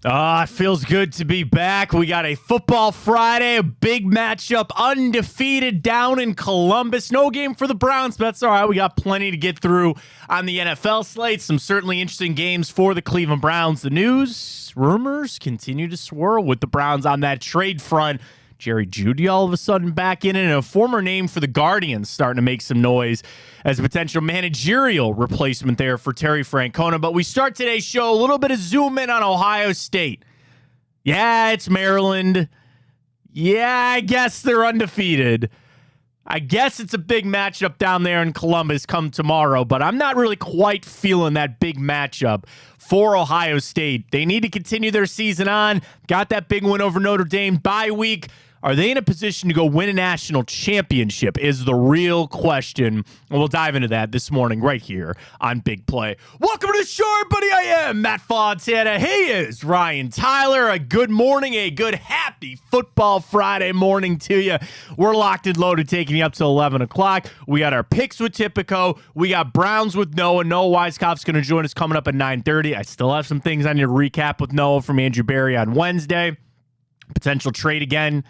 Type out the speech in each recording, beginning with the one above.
It feels good to be back. We got a football Friday, a big matchup, undefeated down in Columbus. No game for the Browns, but that's all right. We got plenty to get through on the NFL slate. Some certainly interesting games for the Cleveland Browns. The news, rumors continue to swirl with the Browns on that trade front. Jerry Jeudy all of a sudden back in, and a former name for the Guardians starting to make some noise as a potential managerial replacement there for Terry Francona. But we start today's show a little bit of zoom in on Ohio State. Yeah, it's Maryland. Yeah, I guess they're undefeated. I guess it's a big matchup down there in Columbus come tomorrow, but I'm not really quite feeling that big matchup for Ohio State. They need to continue their season on. Got that big win over Notre Dame bye week. Are they in a position to go win a national championship is the real question. And we'll dive into that this morning right here on Big Play. Welcome to the show, everybody. I am Matt Fontana. He is Ryan Tyler. A good morning, a good happy football Friday morning to you. We're locked and loaded, taking you up to 11 o'clock. We got our picks with Tipico. We got Browns with Noah. Noah Weiskopf's going to join us coming up at 9:30. I still have some things I need to recap with Noah from Andrew Berry on Wednesday. Potential trade again.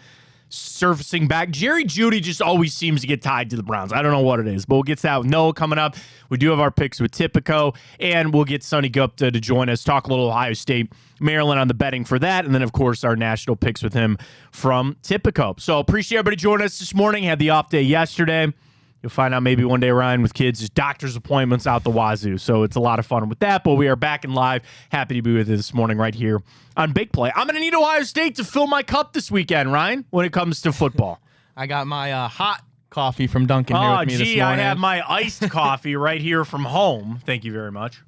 Surfacing back. Jerry Jeudy just always seems to get tied to the Browns. I don't know what it is, but we'll get to that with Noah coming up. We do have our picks with Tipico, and we'll get Sonny Gupta to join us, talk a little Ohio State, Maryland on the betting for that, and then, of course, our national picks with him from Tipico. So appreciate everybody joining us this morning. Had the off day yesterday. You'll find out maybe one day, Ryan, with kids, just doctor's appointments out the wazoo. So it's a lot of fun with that, but we are back and live. Happy to be with you this morning right here on Big Play. I'm going to need Ohio State to fill my cup this weekend, Ryan, when it comes to football. I got my hot coffee from Dunkin' here with me this morning. I have my iced coffee right here from home. Thank you very much.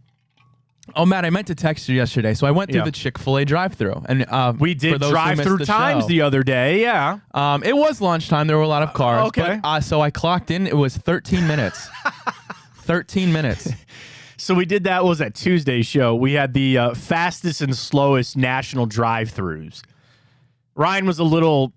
Oh, Matt, I meant to text you yesterday. So I went through the Chick-fil-A drive-thru. And we did drive-through times the other day, yeah. It was lunchtime. There were a lot of cars. Okay. But, so I clocked in. It was 13 minutes. 13 minutes. So we did that. What was that Tuesday's show? We had the fastest and slowest national drive-thrus. Ryan was a little...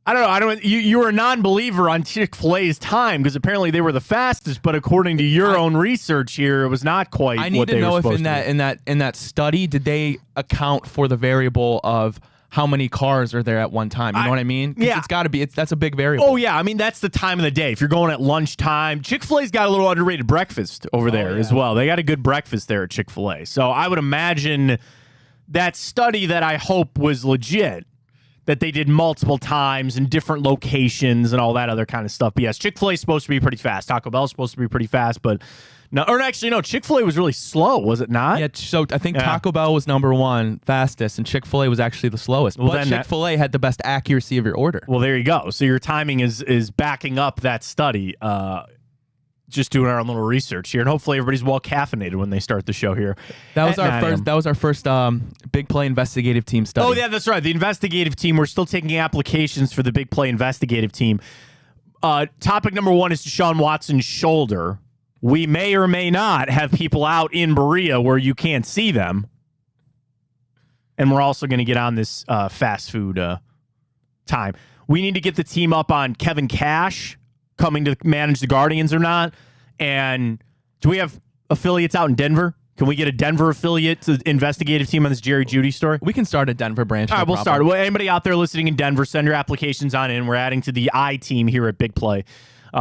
I don't know. You were a non-believer on Chick-fil-A's time because apparently they were the fastest, but according to your own research here, it was not quite what they were supposed to do. I need to know if in that study, did they account for the variable of how many cars are there at one time? You know what I mean? Yeah. It's got to be. That's a big variable. Oh, yeah. I mean, that's the time of the day. If you're going at lunchtime, Chick-fil-A's got a little underrated breakfast over there as well. They got a good breakfast there at Chick-fil-A. So I would imagine that study that I hope was legit, that they did multiple times in different locations and all that other kind of stuff. But yes, Chick-fil-A is supposed to be pretty fast. Taco Bell is supposed to be pretty fast, but no, or actually, no, Chick-fil-A was really slow, was it not? Yeah, so I think Taco Bell was number one fastest, and Chick-fil-A was actually the slowest. Well, but Chick-fil-A had the best accuracy of your order. Well, there you go. So your timing is backing up that study. Just doing our own little research here, and hopefully everybody's well caffeinated when they start the show here. That was our first Big Play investigative team study. Oh yeah, that's right. The investigative team. We're still taking applications for the Big Play investigative team. Topic number one is Deshaun Watson's shoulder. We may or may not have people out in Berea where you can't see them, and we're also going to get on this fast food time. We need to get the team up on Kevin Cash coming to manage the Guardians or not. And do we have affiliates out in Denver? Can we get a Denver affiliate to investigative team on this Jerry Jeudy story? We can start a Denver branch. All right, we'll start. Well, anybody out there listening in Denver, send your applications on in. We're adding to the I team here at Big Play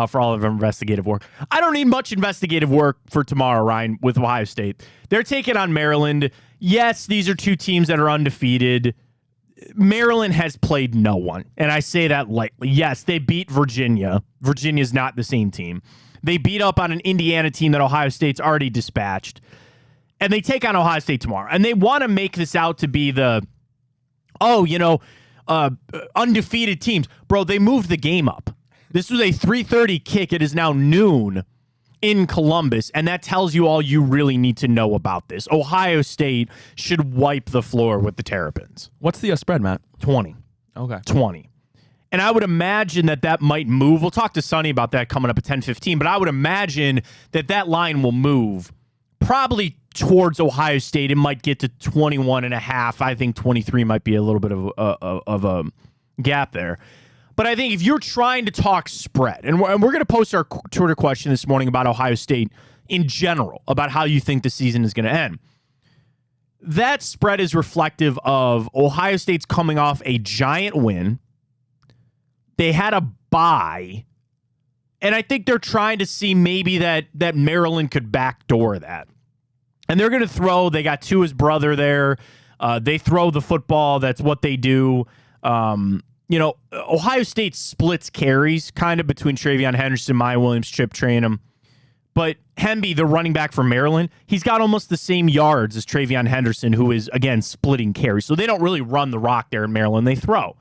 for all of our investigative work. I don't need much investigative work for tomorrow, Ryan, with Ohio State. They're taking on Maryland. Yes, these are two teams that are undefeated. Maryland has played no one, and I say that lightly. Yes, they beat Virginia. Virginia's not the same team. They beat up on an Indiana team that Ohio State's already dispatched, and they take on Ohio State tomorrow. And they want to make this out to be the, undefeated teams. Bro, they moved the game up. This was a 3:30 kick. It is now noon in Columbus, and that tells you all you really need to know about this. Ohio State should wipe the floor with the Terrapins. What's the spread, Matt? 20. Okay. 20. And I would imagine that might move. We'll talk to Sonny about that coming up at 10:15, but I would imagine that line will move probably towards Ohio State. It might get to 21.5. I think 23 might be a little bit of a gap there. But I think if you're trying to talk spread, and we're going to post our Twitter question this morning about Ohio State in general, about how you think the season is going to end. that spread is reflective of Ohio State's coming off a giant win. They had a bye. And I think they're trying to see maybe that Maryland could backdoor that. And they're going to throw. They got Tua's brother there. They throw the football. That's what they do. Ohio State splits carries kind of between TreVeyon Henderson, Maya Williams, Chip Trayanum. But Hemby, the running back from Maryland, he's got almost the same yards as TreVeyon Henderson, who is, again, splitting carries. So they don't really run the rock there in Maryland. They throw.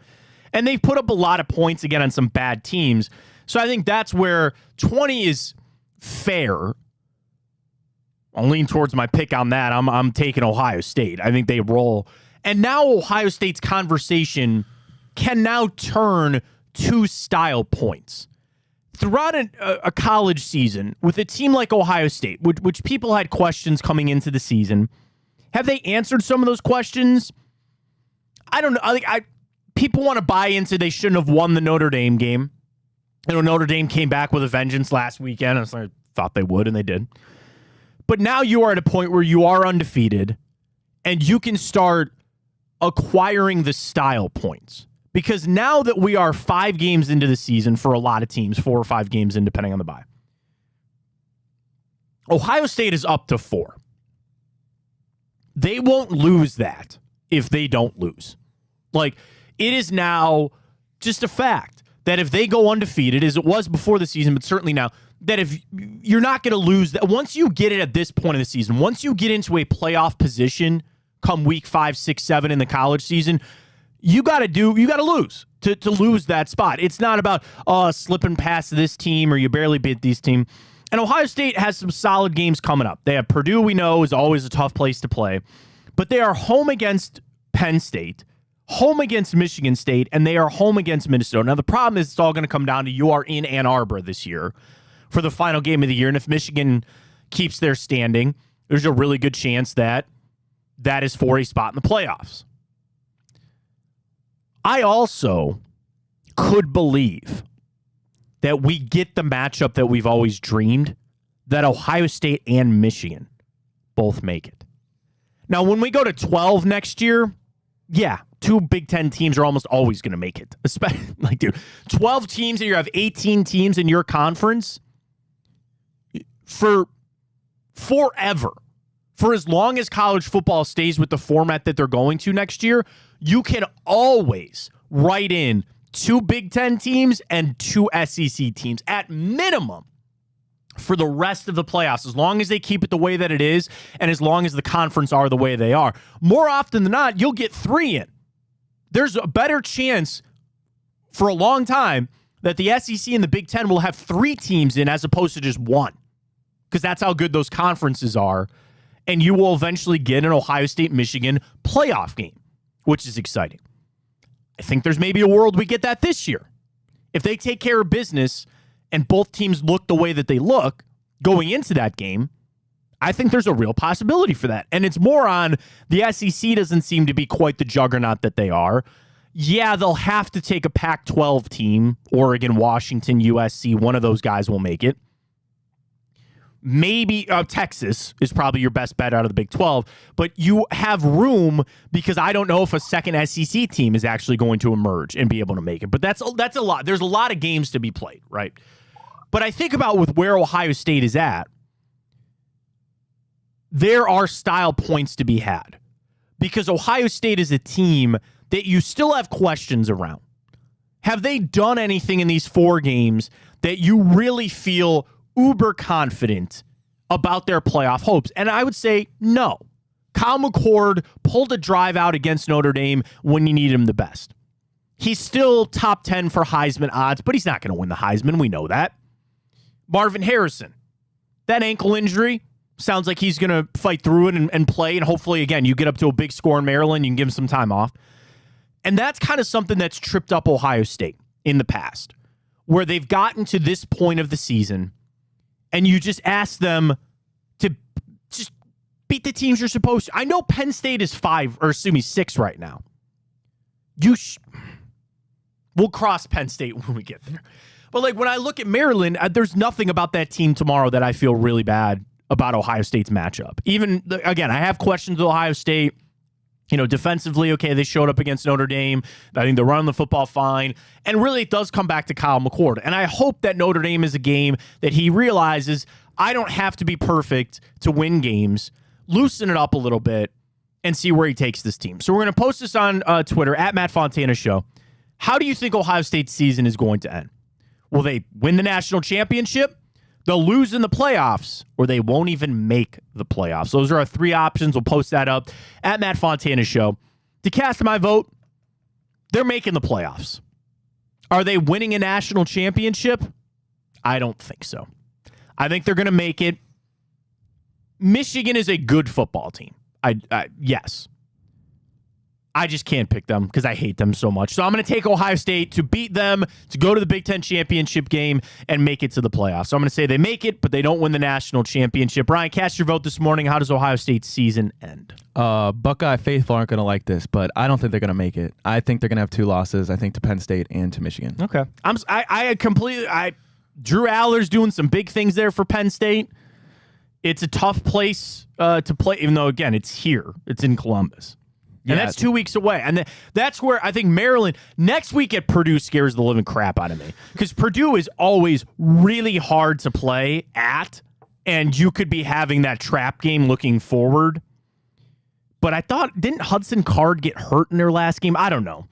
And they've put up a lot of points, again, on some bad teams. So I think that's where 20 is fair. I'll lean towards my pick on that. I'm taking Ohio State. I think they roll. And now Ohio State's conversation can now turn to style points. Throughout a college season, with a team like Ohio State, which people had questions coming into the season, have they answered some of those questions? I don't know. People want to buy into they shouldn't have won the Notre Dame game. Notre Dame came back with a vengeance last weekend. I thought they would, and they did. But now you are at a point where you are undefeated, and you can start acquiring the style points. Because now that we are 5 games into the season for a lot of teams, 4 or 5 games in, depending on the bye, Ohio State is up to 4. They won't lose that if they don't lose. It is now just a fact that if they go undefeated, as it was before the season, but certainly now, that if you're not going to lose that, once you get it at this point of the season, once you get into a playoff position come week 5, 6, 7 in the college season, you got to lose to lose that spot. It's not about slipping past this team or you barely beat these team. And Ohio State has some solid games coming up. They have Purdue, we know, is always a tough place to play. But they are home against Penn State, home against Michigan State, and they are home against Minnesota. Now, the problem is it's all going to come down to you are in Ann Arbor this year for the final game of the year. And if Michigan keeps their standing, there's a really good chance that is for a spot in the playoffs. I also could believe that we get the matchup that we've always dreamed, that Ohio State and Michigan both make it. Now, when we go to 12 next year, yeah, 2 Big Ten teams are almost always going to make it. Especially, 12 teams and you have 18 teams in your conference for forever. For as long as college football stays with the format that they're going to next year, you can always write in 2 Big Ten teams and 2 SEC teams at minimum for the rest of the playoffs, as long as they keep it the way that it is and as long as the conference are the way they are. More often than not, you'll get 3 in. There's a better chance for a long time that the SEC and the Big Ten will have 3 teams in as opposed to just 1, because that's how good those conferences are. And you will eventually get an Ohio State-Michigan playoff game, which is exciting. I think there's maybe a world we get that this year. If they take care of business and both teams look the way that they look going into that game, I think there's a real possibility for that. And it's more on the SEC doesn't seem to be quite the juggernaut that they are. Yeah, they'll have to take a Pac-12 team, Oregon, Washington, USC. One of those guys will make it. Maybe Texas is probably your best bet out of the Big 12, but you have room because I don't know if a second SEC team is actually going to emerge and be able to make it. But that's a lot. There's a lot of games to be played, right? But I think about with where Ohio State is at, there are style points to be had because Ohio State is a team that you still have questions around. Have they done anything in these 4 games that you really feel uber confident about their playoff hopes? And I would say no. Kyle McCord pulled a drive out against Notre Dame when you need him the best. He's still top 10 for Heisman odds, but he's not going to win the Heisman. We know that. Marvin Harrison, that ankle injury, sounds like he's going to fight through it and play. And hopefully, again, you get up to a big score in Maryland, you can give him some time off. And that's kind of something that's tripped up Ohio State in the past, where they've gotten to this point of the season and you just ask them to just beat the teams you're supposed to. I know Penn State is 6 right now. We'll cross Penn State when we get there. But when I look at Maryland, there's nothing about that team tomorrow that I feel really bad about Ohio State's matchup. Again, I have questions with Ohio State. Defensively, okay, they showed up against Notre Dame. I think they're running the football fine. And really, it does come back to Kyle McCord. And I hope that Notre Dame is a game that he realizes I don't have to be perfect to win games. Loosen it up a little bit and see where he takes this team. So we're going to post this on Twitter, at Matt Fontana Show. How do you think Ohio State's season is going to end? Will they win the national championship? They'll lose in the playoffs, or they won't even make the playoffs. Those are our three options. We'll post that up at Matt Fontana Show. To cast my vote, they're making the playoffs. Are they winning a national championship? I don't think so. I think they're going to make it. Michigan is a good football team. Yes. I just can't pick them because I hate them so much. So I'm going to take Ohio State to beat them, to go to the Big Ten championship game, and make it to the playoffs. So I'm going to say they make it, but they don't win the national championship. Ryan, cast your vote this morning. How does Ohio State's season end? Buckeye faithful aren't going to like this, but I don't think they're going to make it. I think they're going to have two losses, I think, to Penn State and to Michigan. Okay. Drew Aller's doing some big things there for Penn State. It's a tough place to play, even though, again, it's here. It's in Columbus. And that's 2 weeks away. And that's where I think Maryland, next week at Purdue scares the living crap out of me. Because Purdue is always really hard to play at, and you could be having that trap game looking forward. But I thought, didn't Hudson Card get hurt in their last game? I don't know.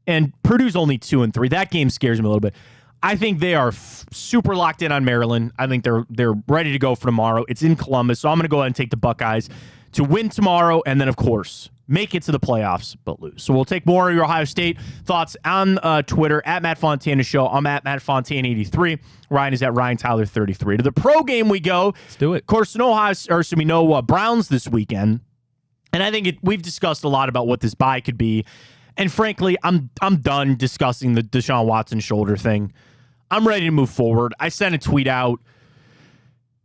And Purdue's only 2-3. That game scares me a little bit. I think they are super locked in on Maryland. I think they're ready to go for tomorrow. It's in Columbus, so I'm going to go ahead and take the Buckeyes to win tomorrow, and then, of course, make it to the playoffs, but lose. So we'll take more of your Ohio State thoughts on Twitter, at Matt Fontana Show. I'm at Matt Fontana 83. Ryan is at Ryan Tyler 33. To the pro game we go. Let's do it. Of course, no Browns this weekend. And I think we've discussed a lot about what this bye could be. And frankly, I'm done discussing the Deshaun Watson shoulder thing. I'm ready to move forward. I sent a tweet out.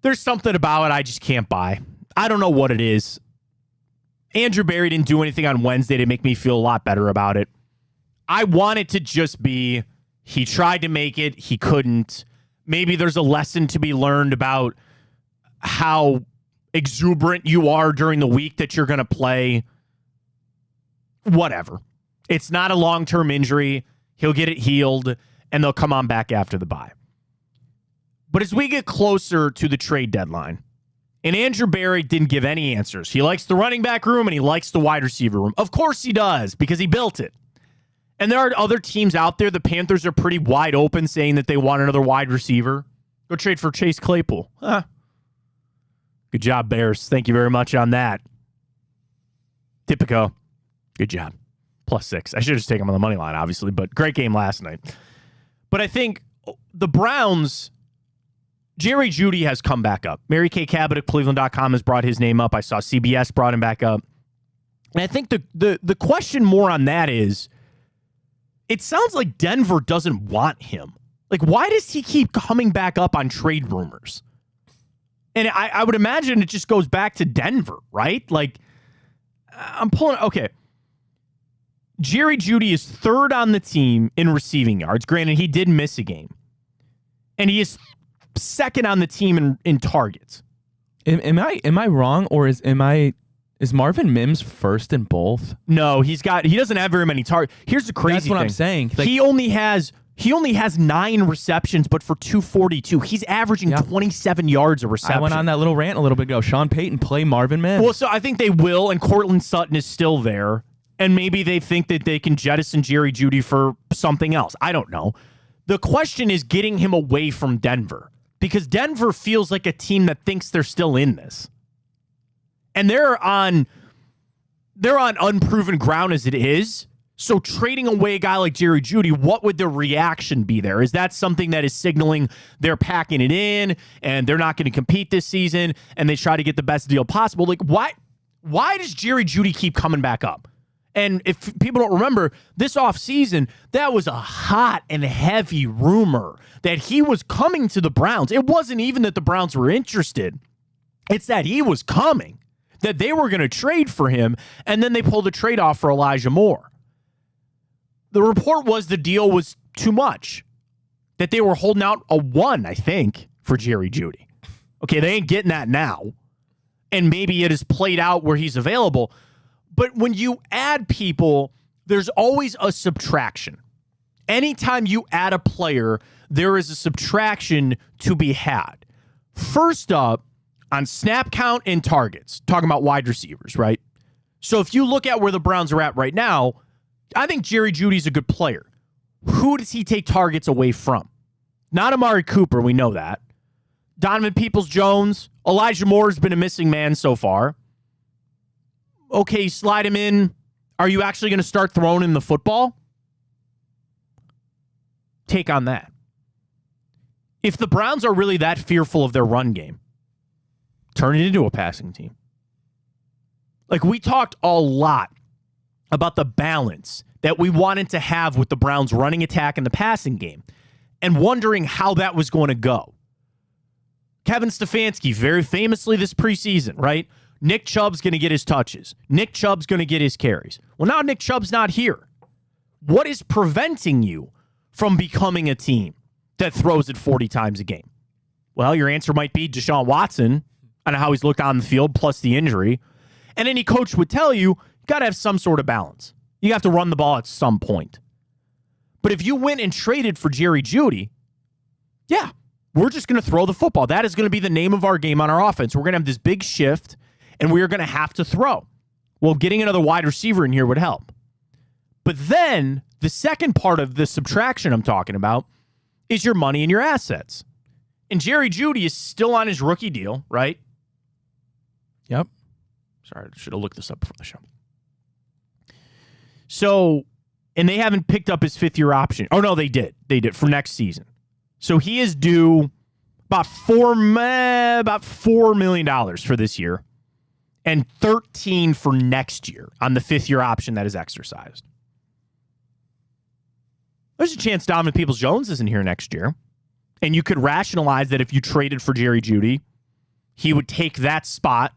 There's something about it I just can't buy. I don't know what it is. Andrew Berry didn't do anything on Wednesday to make me feel a lot better about it. I want it to just be he tried to make it, he couldn't. Maybe there's a lesson to be learned about how exuberant you are during the week that you're going to play. Whatever. It's not a long-term injury. He'll get it healed, and they'll come on back after the bye. But as we get closer to the trade deadline, and Andrew Berry didn't give any answers. He likes the running back room, and he likes the wide receiver room. Of course he does, because he built it. And there are other teams out there. The Panthers are pretty wide open, saying that they want another wide receiver. Go trade for Chase Claypool. Good job, Bears. Thank you very much on that. Tipico. Good job. +6. I should have just taken him on the money line, obviously, but great game last night. But I think the Browns, Jerry Jeudy has come back up. Mary Kay Cabot at Cleveland.com has brought his name up. I saw CBS brought him back up. And I think the question more on that is, it sounds like Denver doesn't want him. Like, why does he keep coming back up on trade rumors? And I would imagine it just goes back to Denver, right? Like, okay. Jerry Jeudy is third on the team in receiving yards. Granted, he did miss a game. And he is second on the team in targets. Am I wrong, or is Marvin Mims first in both? No, he doesn't have very many targets. Here's the crazy thing. That's what I'm saying. Like, he only has 9 receptions, but for 242. He's averaging 27 yards a reception. I went on that little rant a little bit ago. Sean Payton play Marvin Mims. Well, so I think they will, and Cortland Sutton is still there. And maybe they think that they can jettison Jerry Jeudy for something else. I don't know. The question is getting him away from Denver, because Denver feels like a team that thinks they're still in this. And they're on unproven ground as it is. So trading away a guy like Jerry Jeudy, what would the reaction be there? Is that something that is signaling they're packing it in and they're not going to compete this season and they try to get the best deal possible? Like, why does Jerry Jeudy keep coming back up? And if people don't remember, this offseason, that was a hot and heavy rumor that he was coming to the Browns. It wasn't even that the Browns were interested. It's that he was coming, that they were going to trade for him, and then they pulled a trade off for Elijah Moore. The report was the deal was too much, that they were holding out a 1, I think, for Jerry Jeudy. Okay, they ain't getting that now. And maybe it is played out where he's available. But when you add people, there's always a subtraction. Anytime you add a player, there is a subtraction to be had. First up, on snap count and targets, talking about wide receivers, right? So if you look at where the Browns are at right now, I think Jerry Jeudy's a good player. Who does he take targets away from? Not Amari Cooper, we know that. Donovan Peoples-Jones, Elijah Moore's been a missing man so far. Okay, slide him in. Are you actually going to start throwing him the football? Take on that. If the Browns are really that fearful of their run game, turn it into a passing team. Like, we talked a lot about the balance that we wanted to have with the Browns' running attack and the passing game, and wondering how that was going to go. Kevin Stefanski, very famously this preseason, right? Nick Chubb's going to get his touches. Nick Chubb's going to get his carries. Well, now Nick Chubb's not here. What is preventing you from becoming a team that throws it 40 times a game? Well, your answer might be Deshaun Watson and how he's looked on the field, plus the injury. And any coach would tell you, you got to have some sort of balance. You have to run the ball at some point. But if you went and traded for Jerry Jeudy, yeah, we're just going to throw the football. That is going to be the name of our game on our offense. We're going to have this big shift, and we're going to have to throw. Well, getting another wide receiver in here would help. But then the second part of the subtraction I'm talking about is your money and your assets. And Jerry Jeudy is still on his rookie deal, right? Yep. Sorry, I should have looked this up before the show. So, and they haven't picked up his fifth-year option. Oh, no, they did. They did for next season. So he is due about $4 million for this year and $13 for next year on the fifth-year option that is exercised. There's a chance Donovan Peoples-Jones isn't here next year. And you could rationalize that if you traded for Jerry Jeudy, he would take that spot,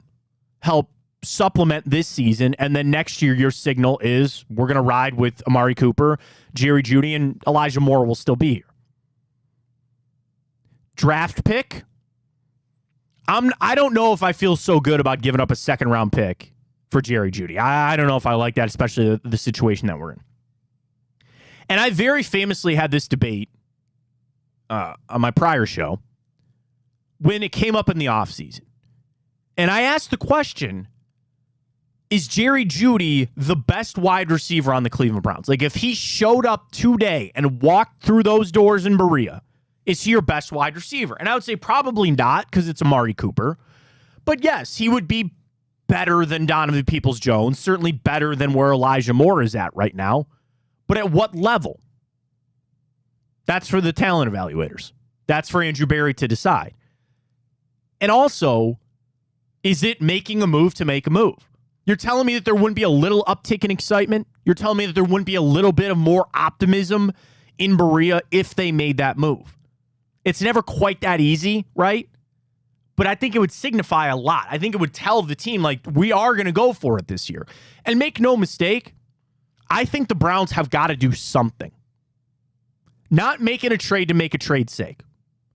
help supplement this season, and then next year your signal is we're going to ride with Amari Cooper, Jerry Jeudy, and Elijah Moore will still be here. Draft pick. I don't know if I feel so good about giving up a second-round pick for Jerry Jeudy. I don't know if I like that, especially the situation that we're in. And I very famously had this debate on my prior show when it came up in the offseason. And I asked the question, is Jerry Jeudy the best wide receiver on the Cleveland Browns? Like, if he showed up today and walked through those doors in Berea, is he your best wide receiver? And I would say probably not, because it's Amari Cooper. But yes, he would be better than Donovan Peoples-Jones, certainly better than where Elijah Moore is at right now. But at what level? That's for the talent evaluators. That's for Andrew Berry to decide. And also, is it making a move to make a move? You're telling me that there wouldn't be a little uptick in excitement? You're telling me that there wouldn't be a little bit of more optimism in Berea if they made that move? It's never quite that easy, right? But I think it would signify a lot. I think it would tell the team, like, we are going to go for it this year. And make no mistake, I think the Browns have got to do something. Not making a trade to make a trade's sake.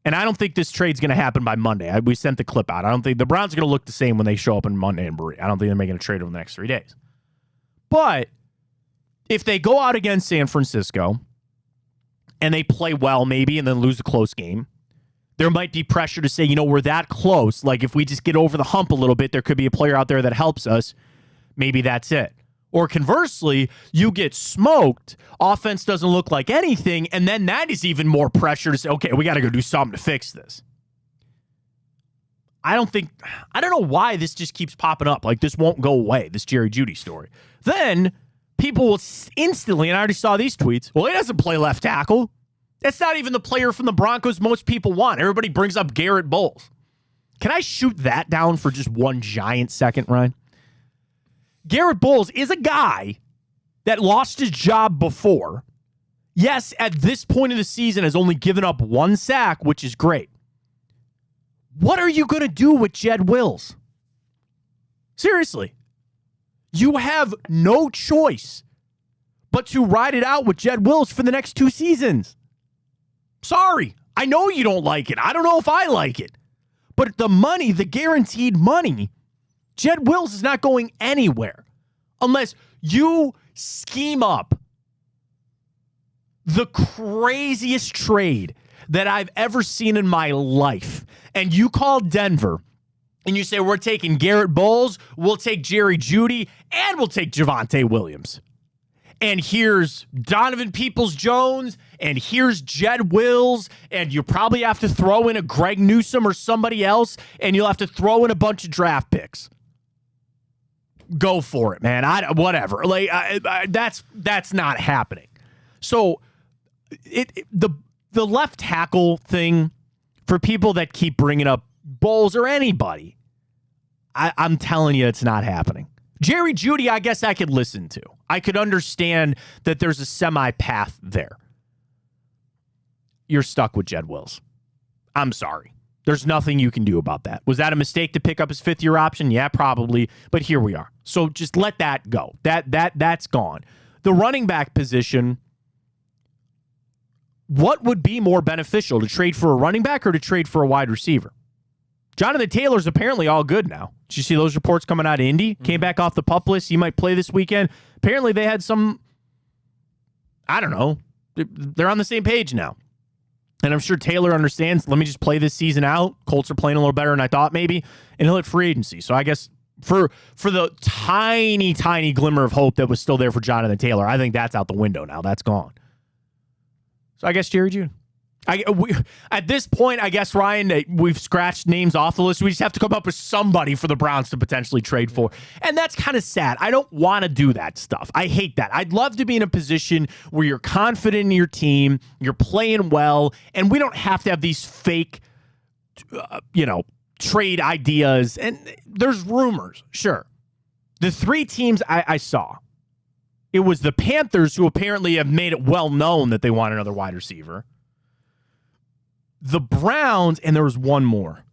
And I don't think this trade's going to happen by Monday. We sent the clip out. I don't think the Browns are going to look the same when they show up on Monday in Berea. I don't think they're making a trade over the next 3 days. But if they go out against San Francisco and they play well maybe and then lose a close game, there might be pressure to say, you know, we're that close. Like, if we just get over the hump a little bit, there could be a player out there that helps us. Maybe that's it. Or conversely, you get smoked, offense doesn't look like anything, and then that is even more pressure to say, okay, we got to go do something to fix this. I don't know why this just keeps popping up. Like, this won't go away, this Jerry Jeudy story. Then people will instantly, and I already saw these tweets, well, he doesn't play left tackle. That's not even the player from the Broncos most people want. Everybody brings up Garrett Bowles. Can I shoot that down for just one giant second, Ryan? Garrett Bowles is a guy that lost his job before. Yes, at this point of the season has only given up one sack, which is great. What are you going to do with Jed Wills? Seriously. You have no choice but to ride it out with Jed Wills for the next 2 seasons. Sorry. I know you don't like it. I don't know if I like it. But the money, the guaranteed money, Jed Wills is not going anywhere unless you scheme up the craziest trade that I've ever seen in my life. And you call Denver and you say, we're taking Garrett Bowles, we'll take Jerry Jeudy, and we'll take Javonte Williams. And here's Donovan Peoples-Jones, and here's Jed Wills, and you probably have to throw in a Greg Newsome or somebody else, and you'll have to throw in a bunch of draft picks. Go for it, man. Whatever. Like that's not happening. So the left tackle thing, for people that keep bringing up Bowles or anybody, I'm telling you, it's not happening. Jerry Jeudy, I guess I could listen to. I could understand that there's a semi-path there. You're stuck with Jed Wills. I'm sorry. There's nothing you can do about that. Was that a mistake to pick up his fifth-year option? Yeah, probably. But here we are. So just let that go. That's gone. The running back position, what would be more beneficial, to trade for a running back or to trade for a wide receiver? Jonathan Taylor's apparently all good now. Did you see those reports coming out of Indy? Came back off the PUP list. He might play this weekend. Apparently they had some, I don't know. They're on the same page now. And I'm sure Taylor understands, let me just play this season out. Colts are playing a little better than I thought maybe. And he'll hit free agency. So I guess for the tiny, tiny glimmer of hope that was still there for Jonathan Taylor, I think that's out the window now. That's gone. So I guess Jerry Jeudy. At this point, I guess, Ryan, we've scratched names off the list. We just have to come up with somebody for the Browns to potentially trade for. And that's kind of sad. I don't want to do that stuff. I hate that. I'd love to be in a position where you're confident in your team, you're playing well, and we don't have to have these fake, trade ideas. And there's rumors, sure. The three teams I saw, it was the Panthers, who apparently have made it well known that they want another wide receiver. The Browns, and there was one more.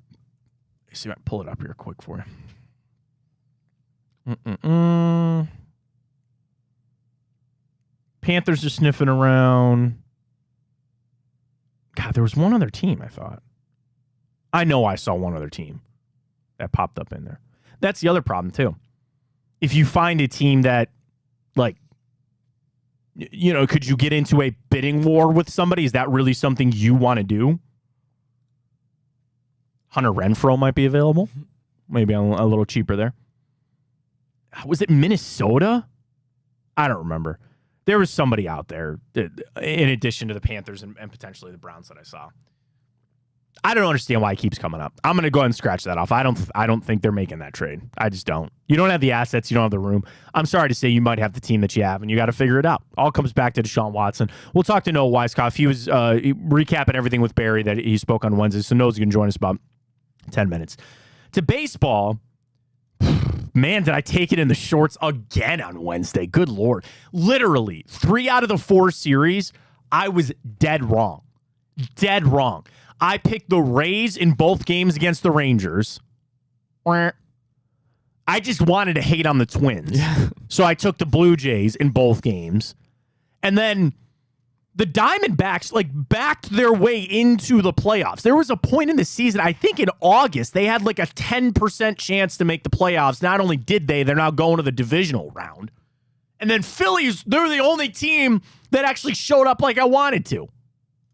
Let's see if I can pull it up here quick for you. Panthers are sniffing around. God, there was one other team, I thought. I know I saw one other team that popped up in there. That's the other problem, too. If you find a team that, could you get into a bidding war with somebody? Is that really something you want to do? Hunter Renfrow might be available. Maybe a little cheaper there. Was it Minnesota? I don't remember. There was somebody out there in addition to the Panthers and potentially the Browns that I saw. I don't understand why it keeps coming up. I'm going to go ahead and scratch that off. I don't think they're making that trade. I just don't. You don't have the assets. You don't have the room. I'm sorry to say you might have the team that you have, and you got to figure it out. All comes back to Deshaun Watson. We'll talk to Noah Weiskopf. He was recapping everything with Barry that he spoke on Wednesday, so Noah's going to join us about 10 minutes. To baseball, man, did I take it in the shorts again on Wednesday. Good Lord. Literally, 3 out of the 4 series, I was dead wrong. Dead wrong. I picked the Rays in both games against the Rangers. I just wanted to hate on the Twins. So I took the Blue Jays in both games. And then the Diamondbacks backed their way into the playoffs. There was a point in the season, I think in August, they had a 10% chance to make the playoffs. Not only did they're now going to the divisional round. And then Phillies, they're the only team that actually showed up like I wanted to.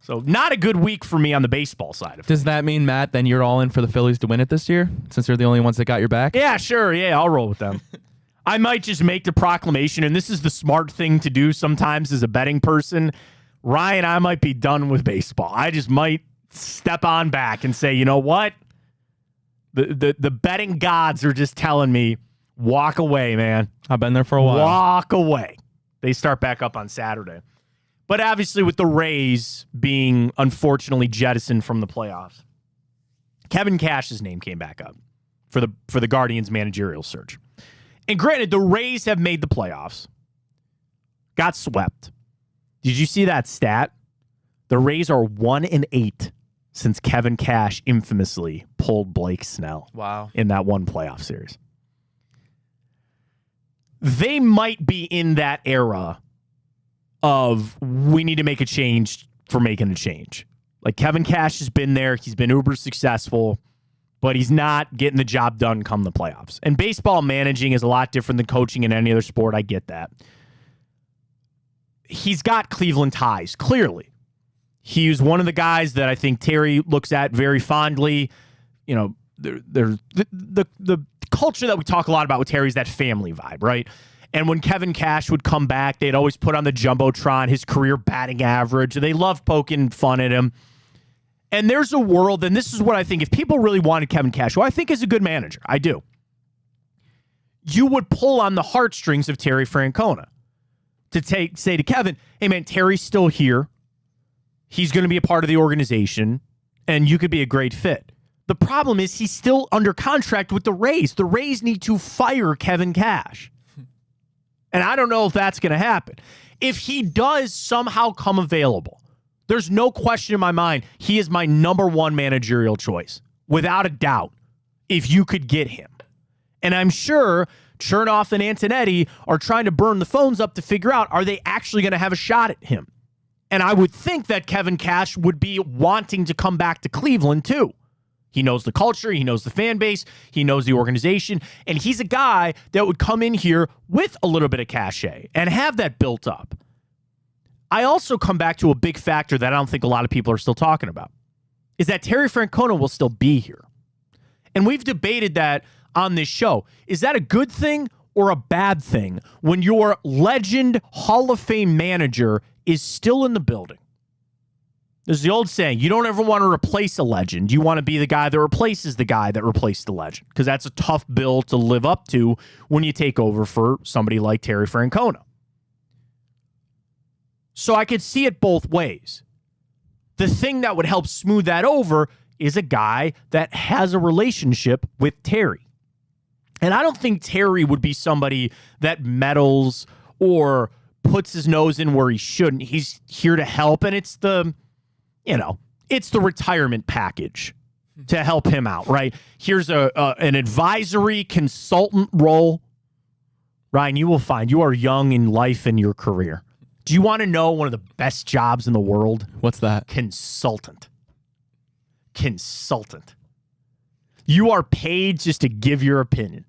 So not a good week for me on the baseball side of things. Does that mean, Matt, then you're all in for the Phillies to win it this year, since they're the only ones that got your back? Yeah, sure. Yeah, I'll roll with them. I might just make the proclamation, and this is the smart thing to do sometimes as a betting person. Ryan, I might be done with baseball. I just might step on back and say, you know what? The betting gods are just telling me, walk away, man. I've been there for a while. Walk away. They start back up on Saturday. But obviously with the Rays being unfortunately jettisoned from the playoffs, Kevin Cash's name came back up for the Guardians managerial search. And granted, the Rays have made the playoffs. Got swept. Did you see that stat? The Rays are 1-8 since Kevin Cash infamously pulled Blake Snell. Wow. In that one playoff series. They might be in that era of we need to make a change for making a change. Kevin Cash has been there. He's been uber successful. but he's not getting the job done come the playoffs. And baseball managing is a lot different than coaching in any other sport. I get that. He's got Cleveland ties, clearly. He's one of the guys that I think Terry looks at very fondly. You know, there's the culture that we talk a lot about with Terry is that family vibe, right? And when Kevin Cash would come back, they'd always put on the Jumbotron, his career batting average. They loved poking fun at him. And there's a world, and this is what I think, if people really wanted Kevin Cash, who I think is a good manager, I do, you would pull on the heartstrings of Terry Francona to say to Kevin, hey man, Terry's still here. He's going to be a part of the organization, and you could be a great fit. The problem is he's still under contract with the Rays. The Rays need to fire Kevin Cash. And I don't know if that's going to happen. If he does somehow come available, there's no question in my mind, he is my number one managerial choice, without a doubt, if you could get him. And I'm sure Chernoff and Antonetti are trying to burn the phones up to figure out, are they actually going to have a shot at him? And I would think that Kevin Cash would be wanting to come back to Cleveland too. He knows the culture, he knows the fan base, he knows the organization, and he's a guy that would come in here with a little bit of cachet and have that built up. I also come back to a big factor that I don't think a lot of people are still talking about, is that Terry Francona will still be here. And we've debated that on this show. Is that a good thing or a bad thing when your legend Hall of Fame manager is still in the building? There's the old saying, you don't ever want to replace a legend. You want to be the guy that replaces the guy that replaced the legend, because that's a tough bill to live up to when you take over for somebody like Terry Francona. So I could see it both ways. The thing that would help smooth that over is a guy that has a relationship with Terry. And I don't think Terry would be somebody that meddles or puts his nose in where he shouldn't. He's here to help, and it's the retirement package to help him out, right? Here's an advisory consultant role. Ryan, you will find you are young in life and your career. Do you want to know one of the best jobs in the world? What's that? Consultant. You are paid just to give your opinion.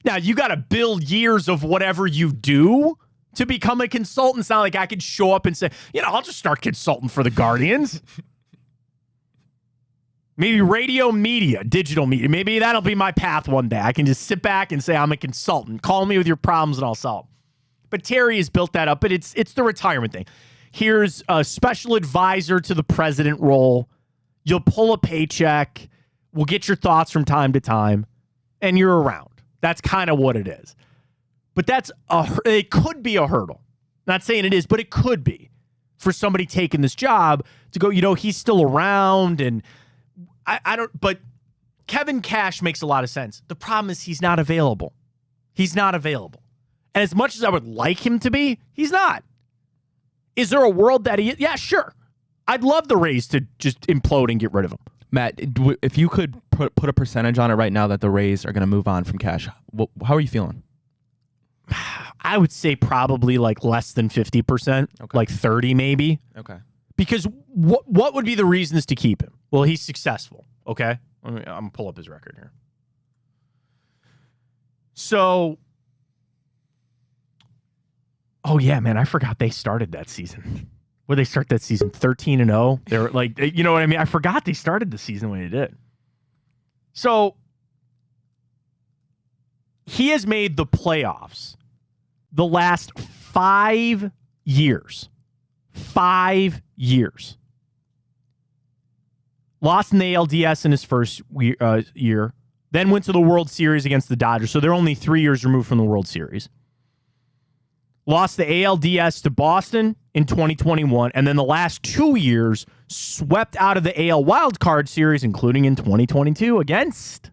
Now, you got to build years of whatever you do to become a consultant. It's not like I could show up and say, I'll just start consulting for the Guardians. Maybe radio media, digital media. Maybe that'll be my path one day. I can just sit back and say, I'm a consultant. Call me with your problems and I'll solve them. But Terry has built that up, but it's the retirement thing. Here's a special advisor to the president role. You'll pull a paycheck. We'll get your thoughts from time to time, and you're around. That's kind of what it is. But it could be a hurdle. Not saying it is, but it could be for somebody taking this job to go, he's still around, and I don't, but Kevin Cash makes a lot of sense. The problem is he's not available. He's not available. And as much as I would like him to be, he's not. Is there a world that he is? Yeah, sure. I'd love the Rays to just implode and get rid of him. Matt, if you could put a percentage on it right now that the Rays are going to move on from Cash, how are you feeling? I would say probably like less than 50%, like 30 maybe. Okay. Because what would be the reasons to keep him? Well, he's successful, okay? I'm going to pull up his record here. So, oh yeah, man, I forgot they started that season. Where they start that season 13-0. They're like, you know what I mean? I forgot they started the season when they did. So he has made the playoffs the last 5 years. 5 years. Lost in the ALDS in his first year. Then went to the World Series against the Dodgers. So they're only 3 years removed from the World Series. Lost the ALDS to Boston in 2021, and then the last 2 years swept out of the AL Wildcard Series, including in 2022 against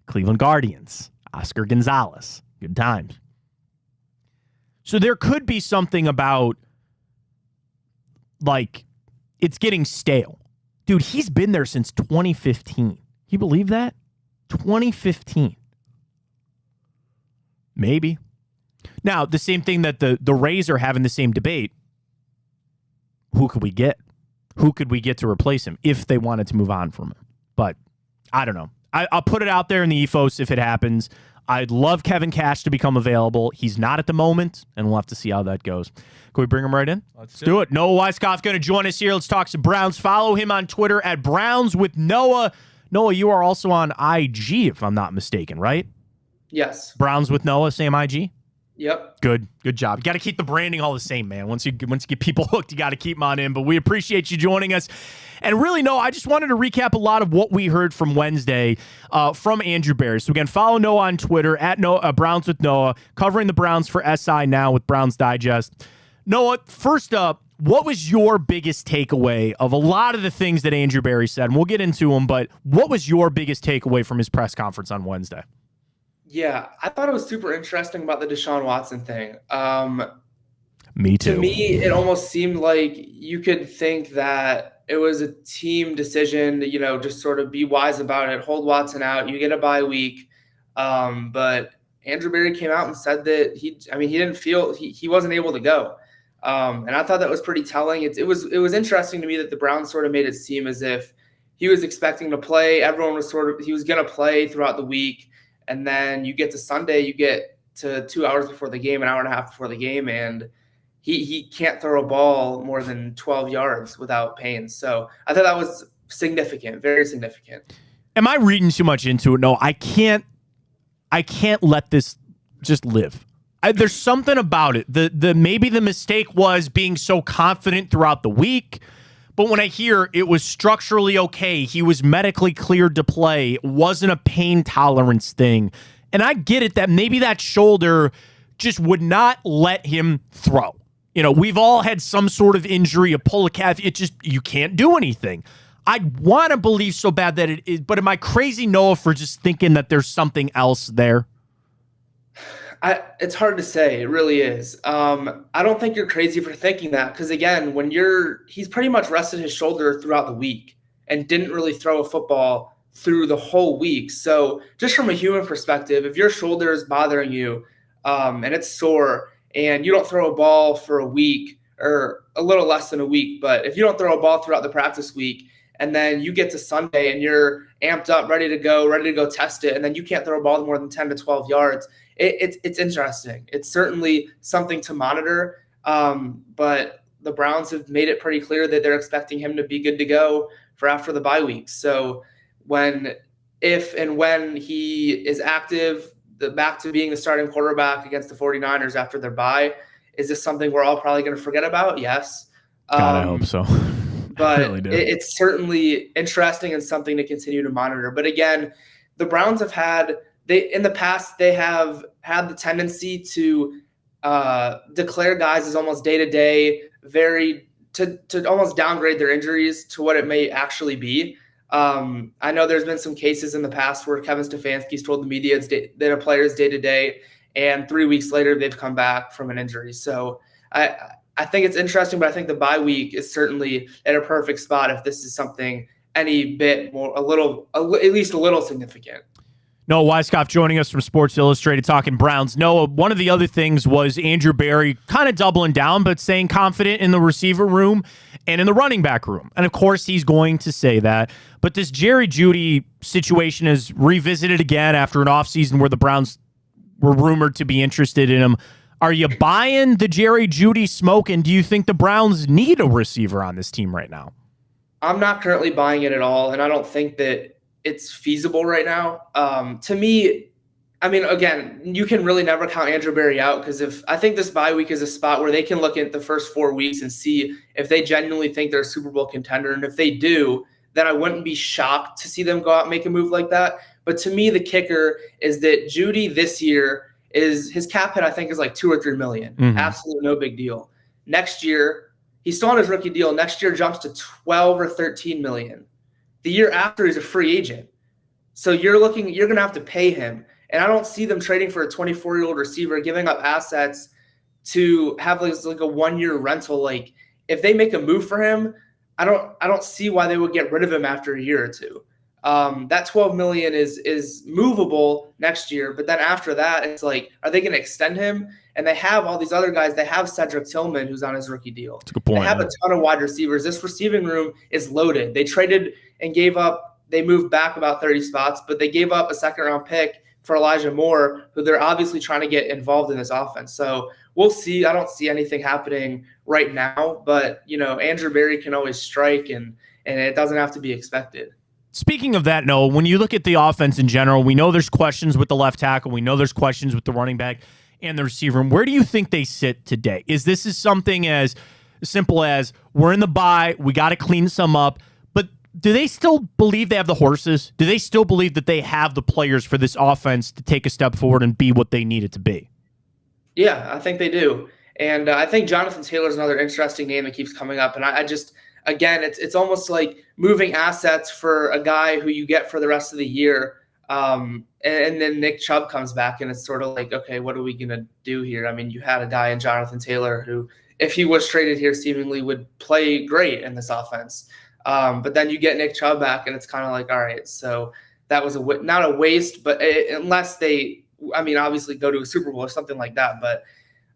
Cleveland Guardians, Oscar Gonzalez. Good times. So there could be something about, like, it's getting stale. Dude, he's been there since 2015. Can you believe that? 2015. Maybe. Now, the same thing that the Rays are having the same debate. Who could we get? Who could we get to replace him if they wanted to move on from him? But I don't know. I'll put it out there in the ethos if it happens. I'd love Kevin Cash to become available. He's not at the moment, and we'll have to see how that goes. Can we bring him right in? Let's do it. Noah Weiskopf going to join us here. Let's talk some Browns. Follow him on Twitter at Browns with Noah. Noah, you are also on IG, if I'm not mistaken, right? Yes. Browns with Noah, same IG? Yep. Good job. You got to keep the branding all the same, man. Once you get people hooked, you got to keep them on in. But we appreciate you joining us. And really, Noah, I just wanted to recap a lot of what we heard from Wednesday from Andrew Berry. So again, follow Noah on Twitter at Browns with Noah, covering the Browns for SI now with Browns Digest. Noah, first up, what was your biggest takeaway of a lot of the things that Andrew Berry said? And we'll get into them, but what was your biggest takeaway from his press conference on Wednesday? Yeah, I thought it was super interesting about the Deshaun Watson thing. Me too. To me, it almost seemed like you could think that it was a team decision to, just sort of be wise about it, hold Watson out, you get a bye week. But Andrew Berry came out and said that he didn't feel he wasn't able to go. And I thought that was pretty telling. It was interesting to me that the Browns sort of made it seem as if he was expecting to play. Everyone was he was going to play throughout the week. And then you get to Sunday, you get to 2 hours before the game, an hour and a half before the game, and he can't throw a ball more than 12 yards without pain. So I thought that was significant, very significant. Am I reading too much into it? No, I can't let this just live. There's something about it. Maybe the mistake was being so confident throughout the week. But when I hear it was structurally okay, he was medically cleared to play, it wasn't a pain tolerance thing. And I get it that maybe that shoulder just would not let him throw. We've all had some sort of injury, a pull a calf. You can't do anything. I want to believe so bad that it is, but am I crazy, Noah, for just thinking that there's something else there? It's hard to say. It really is. I don't think you're crazy for thinking that because, again, he's pretty much rested his shoulder throughout the week and didn't really throw a football through the whole week. So just from a human perspective, if your shoulder is bothering you and it's sore and you don't throw a ball for a week or a little less than a week, but if you don't throw a ball throughout the practice week and then you get to Sunday and you're amped up, ready to go test it, and then you can't throw a ball more than 10 to 12 yards, it's interesting. It's certainly something to monitor, but the Browns have made it pretty clear that they're expecting him to be good to go for after the bye week. So if and when he is active, back to being the starting quarterback against the 49ers after their bye, is this something we're all probably going to forget about? Yes. God, I hope so. But really it's certainly interesting and something to continue to monitor. But again, the Browns in the past, they have had the tendency to declare guys as almost day-to-day, to almost downgrade their injuries to what it may actually be. I know there's been some cases in the past where Kevin Stefanski's told the media that a player is day-to-day, and 3 weeks later they've come back from an injury. So I think it's interesting, but I think the bye week is certainly at a perfect spot if this is something any bit more, at least a little significant. Noah Weiskopf joining us from Sports Illustrated talking Browns. Noah, one of the other things was Andrew Berry kind of doubling down, but staying confident in the receiver room and in the running back room. And of course, he's going to say that. But this Jerry Jeudy situation is revisited again after an offseason where the Browns were rumored to be interested in him. Are you buying the Jerry Jeudy smoke, and do you think the Browns need a receiver on this team right now? I'm not currently buying it at all, and I don't think that it's feasible right now. To me, again, you can really never count Andrew Berry out because I think this bye week is a spot where they can look at the first 4 weeks and see if they genuinely think they're a Super Bowl contender. And if they do, then I wouldn't be shocked to see them go out and make a move like that. But to me, the kicker is that Jeudy this year his cap hit, I think, is like $2 or $3 million. Mm-hmm. Absolutely no big deal. Next year, he's still on his rookie deal. Next year jumps to 12 or 13 million. The year after, he's a free agent. So you're going to have to pay him. And I don't see them trading for a 24-year-old receiver, giving up assets to have like a 1-year rental. Like if they make a move for him, I don't see why they would get rid of him after a year or two. That $12 million is movable next year, but then after that, it's like, are they going to extend him? And they have all these other guys. They have Cedric Tillman, who's on his rookie deal. That's a good point. They have a ton of wide receivers. This receiving room is loaded. They traded and gave up they moved back about 30 spots, but they gave up a second-round pick for Elijah Moore, who they're obviously trying to get involved in this offense. So we'll see. I don't see anything happening right now, but Andrew Berry can always strike, and it doesn't have to be expected. Speaking of that, Noah, when you look at the offense in general, we know there's questions with the left tackle. We know there's questions with the running back and the receiver. And where do you think they sit today? Is something as simple as we're in the bye, we got to clean some up, but do they still believe they have the horses? Do they still believe that they have the players for this offense to take a step forward and be what they need it to be? Yeah, I think they do. And I think Jonathan Taylor is another interesting name that keeps coming up. And I just, again, it's almost like moving assets for a guy who you get for the rest of the year. And then Nick Chubb comes back, and it's sort of like, okay, what are we going to do here? I mean, you had a guy in Jonathan Taylor who, if he was traded here, seemingly would play great in this offense. But then you get Nick Chubb back, and it's kind of like, all right, so that was not a waste, but unless they, obviously go to a Super Bowl or something like that. But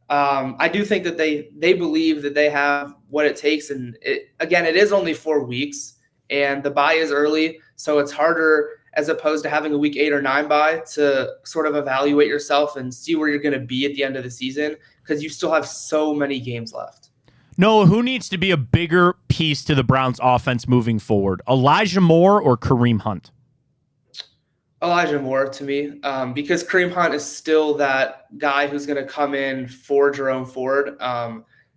I do think that they believe that they have what it takes. And it is only 4 weeks, and the bye is early, so it's harder as opposed to having a week 8 or 9 bye to sort of evaluate yourself and see where you're going to be at the end of the season, because you still have so many games left. Noah, who needs to be a bigger piece to the Browns offense moving forward? Elijah Moore or Kareem Hunt? Elijah Moore to me, because Kareem Hunt is still that guy who's going to come in for Jerome Ford.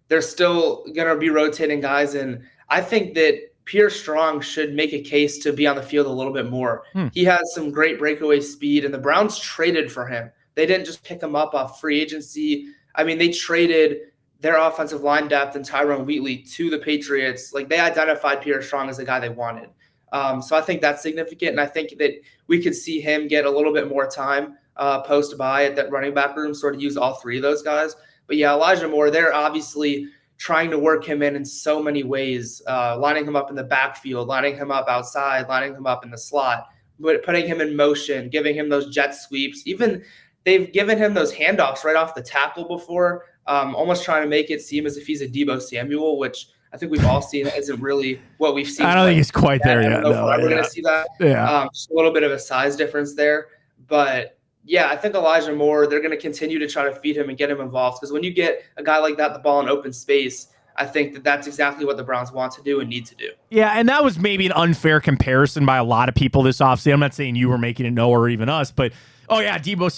They're still going to be rotating guys, and I think that Pierre Strong should make a case to be on the field a little bit more. He has some great breakaway speed, and the Browns traded for him. They didn't just pick him up off free agency. They traded their offensive line depth and Tyrone Wheatley to the Patriots. Like, they identified Pierre Strong as the guy they wanted. So I think that's significant, and I think that we could see him get a little bit more time post-bye at that running back room, sort of use all three of those guys. But yeah, Elijah Moore, they're obviously trying to work him in so many ways, lining him up in the backfield, lining him up outside, lining him up in the slot, putting him in motion, giving him those jet sweeps. Even they've given him those handoffs right off the tackle before, almost trying to make it seem as if he's a Deebo Samuel, which I think we've all seen isn't really what we've seen. I don't think he's quite there yet. We're going to see that. Yeah. Just a little bit of a size difference there. But yeah, I think Elijah Moore, they're going to continue to try to feed him and get him involved, because when you get a guy like that, the ball in open space, I think that that's exactly what the Browns want to do and need to do. Yeah, and that was maybe an unfair comparison by a lot of people this offseason. I'm not saying you were making it, Noah, or even us, but, oh yeah, Deebo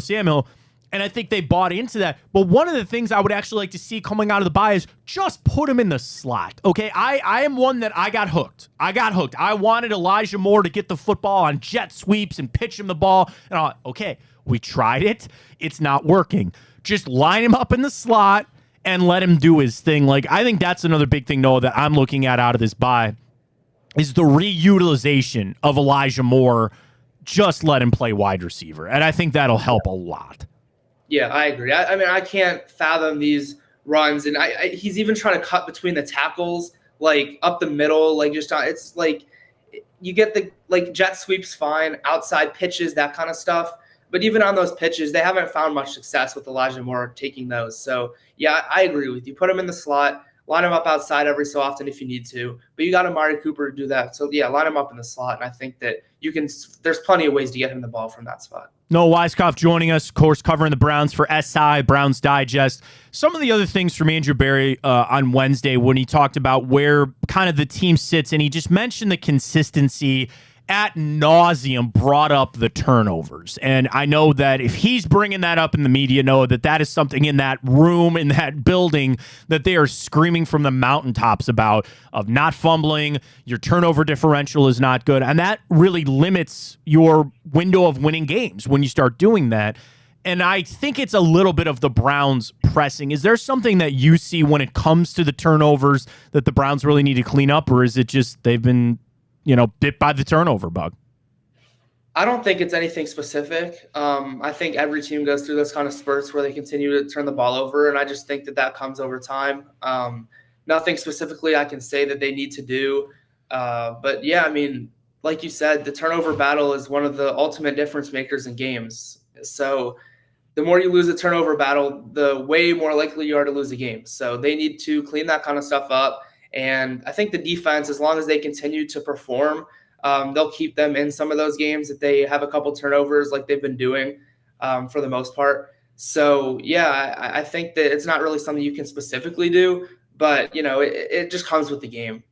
Samuel. And I think they bought into that. But one of the things I would actually like to see coming out of the bye is just put him in the slot. Okay, I am one that I got hooked. I wanted Elijah Moore to get the football on jet sweeps and pitch him the ball. And I thought, okay, we tried it. It's not working. Just line him up in the slot and let him do his thing. Like, I think that's another big thing, Noah, that I'm looking at out of this bye is the reutilization of Elijah Moore. Just let him play wide receiver. And I think that'll help a lot. Yeah, I agree. I can't fathom these runs, and he's even trying to cut between the tackles, like up the middle, like it's like you get the jet sweeps fine, outside pitches, that kind of stuff. But even on those pitches, they haven't found much success with Elijah Moore taking those. So yeah, I agree with you. Put him in the slot, line him up outside every so often if you need to. But you got Amari Cooper to do that. So yeah, line him up in the slot, and I think that there's plenty of ways to get him the ball from that spot. Noah Weiskopf joining us, of course, covering the Browns for SI, Browns Digest. Some of the other things from Andrew Berry on Wednesday when he talked about where kind of the team sits, and he just mentioned the consistency ad nauseum, brought up the turnovers. And I know that if he's bringing that up in the media, Noah, that is something in that room, in that building, that they are screaming from the mountaintops about, of not fumbling, your turnover differential is not good. And that really limits your window of winning games when you start doing that. And I think it's a little bit of the Browns pressing. Is there something that you see when it comes to the turnovers that the Browns really need to clean up, or is it just they've been bit by the turnover bug? I don't think it's anything specific. I think every team goes through those kind of spurts where they continue to turn the ball over, and I just think that comes over time. Nothing specifically I can say that they need to do. But yeah, like you said, the turnover battle is one of the ultimate difference makers in games. So the more you lose a turnover battle, the way more likely you are to lose a game. So they need to clean that kind of stuff up. And I think the defense, as long as they continue to perform, they'll keep them in some of those games if they have a couple turnovers like they've been doing for the most part. So, yeah, I think that it's not really something you can specifically do, but, it just comes with the game.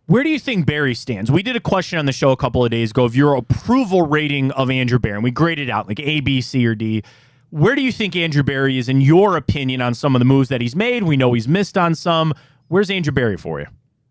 Where do you think Barry stands? We did a question on the show a couple of days ago of your approval rating of Andrew Barry, and we graded out like A, B, C, or D. Where do you think Andrew Barry is in your opinion on some of the moves that he's made? We know he's missed on some. Where's Andrew Barry for you?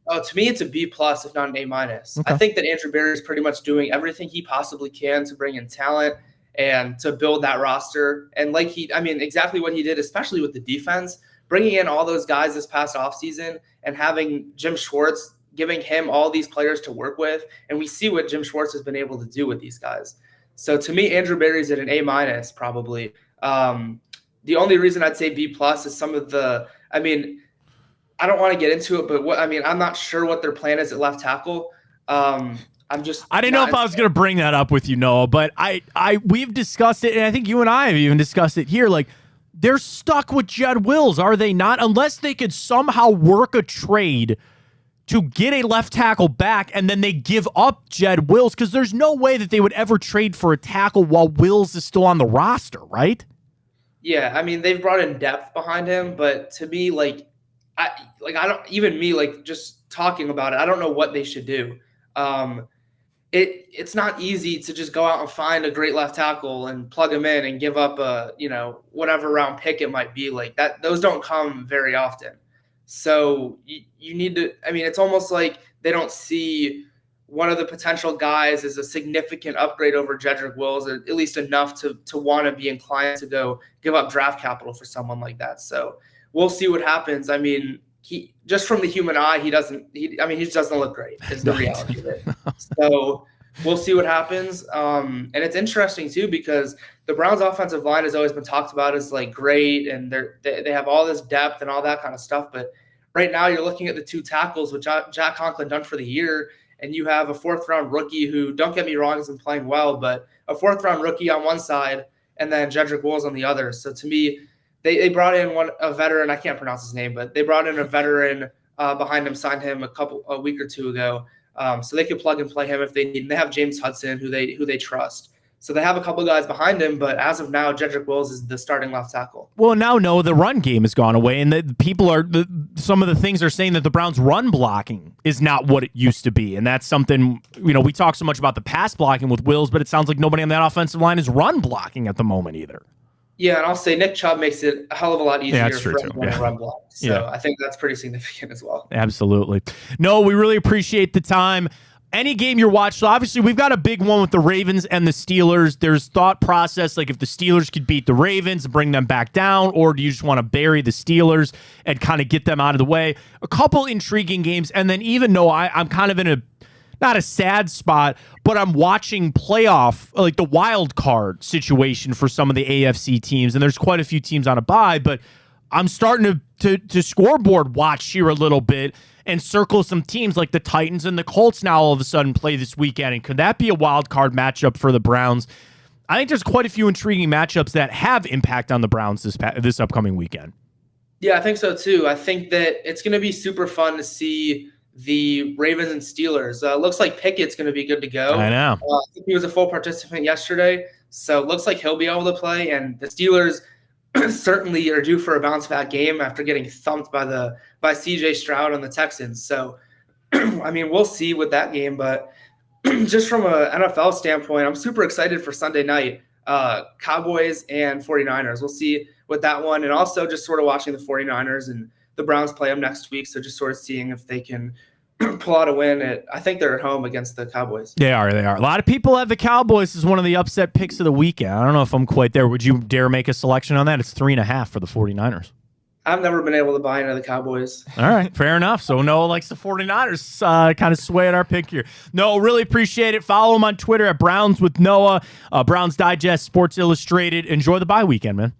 Oh, to me, it's a B+, if not an A-. Okay. I think that Andrew Barry is pretty much doing everything he possibly can to bring in talent and to build that roster. And exactly what he did, especially with the defense, bringing in all those guys this past offseason and having Jim Schwartz, giving him all these players to work with. And we see what Jim Schwartz has been able to do with these guys. So to me, Andrew Barry's at an A- probably. The only reason I'd say B+ is some of the, I don't want to get into it, but I'm not sure what their plan is at left tackle. I didn't know if I was going to bring that up with you, Noah, but we've discussed it, and I think you and I have even discussed it here. Like, they're stuck with Jed Wills, are they not? Unless they could somehow work a trade to get a left tackle back, and then they give up Jed Wills, because there's no way that they would ever trade for a tackle while Wills is still on the roster, right? Yeah, they've brought in depth behind him, but to me, just talking about it, I don't know what they should do. It's not easy to just go out and find a great left tackle and plug him in and give up a, whatever round pick it might be like that. Those don't come very often. So you need to, it's almost like they don't see one of the potential guys as a significant upgrade over Jedrick Wills, or at least enough to want to be inclined to go give up draft capital for someone like that. So we'll see what happens. He just from the human eye, he just doesn't look great is the reality of it. So we'll see what happens. And it's interesting too, because the Browns offensive line has always been talked about as like great, and they have all this depth and all that kind of stuff. But right now you're looking at the two tackles, which Jack Conklin done for the year, and you have a 4th-round rookie who, don't get me wrong, has been playing well, but a 4th-round rookie on one side and then Jedrick Wills on the other. So to me, they brought in a veteran, I can't pronounce his name, but they brought in a veteran behind him, signed him a week or two ago, so they could plug and play him if they need. And they have James Hudson, who they trust. So they have a couple guys behind him, but as of now, Jedrick Wills is the starting left tackle. Well, now the run game has gone away, and some of the things are saying that the Browns' run blocking is not what it used to be, and that's something, we talk so much about the pass blocking with Wills, but it sounds like nobody on that offensive line is run blocking at the moment either. Yeah, and I'll say Nick Chubb makes it a hell of a lot easier for anyone to run block. So I think that's pretty significant as well. Absolutely. No, we really appreciate the time. Any game you're watching, so obviously we've got a big one with the Ravens and the Steelers. There's thought process, like if the Steelers could beat the Ravens and bring them back down, or do you just want to bury the Steelers and kind of get them out of the way? A couple intriguing games, and then even though I'm kind of in not a sad spot, but I'm watching playoff, like the wild card situation for some of the AFC teams, and there's quite a few teams on a bye, but I'm starting to scoreboard watch here a little bit and circle some teams like the Titans and the Colts now all of a sudden play this weekend. And could that be a wild card matchup for the Browns? I think there's quite a few intriguing matchups that have impact on the Browns this upcoming weekend. Yeah, I think so too. I think that it's going to be super fun to see the Ravens and Steelers. Looks like Pickett's going to be good to go. I know. I think he was a full participant yesterday, so looks like he'll be able to play. And the Steelers certainly are due for a bounce back game after getting thumped by CJ Stroud and the Texans. So, we'll see with that game, but just from an NFL standpoint, I'm super excited for Sunday night, Cowboys and 49ers. We'll see with that one, and also just sort of watching the 49ers and the Browns play them next week. So just sort of seeing if they can pull out a win. I think they're at home against the Cowboys. They are. A lot of people have the Cowboys as one of the upset picks of the weekend. I don't know if I'm quite there. Would you dare make a selection on that? It's 3.5 for the 49ers. I've never been able to buy into the Cowboys. All right, fair enough. So Noah likes the 49ers, kind of swaying our pick here. No, really appreciate it. Follow him on Twitter at Browns with Noah, Browns Digest, Sports Illustrated. Enjoy the bye weekend, man.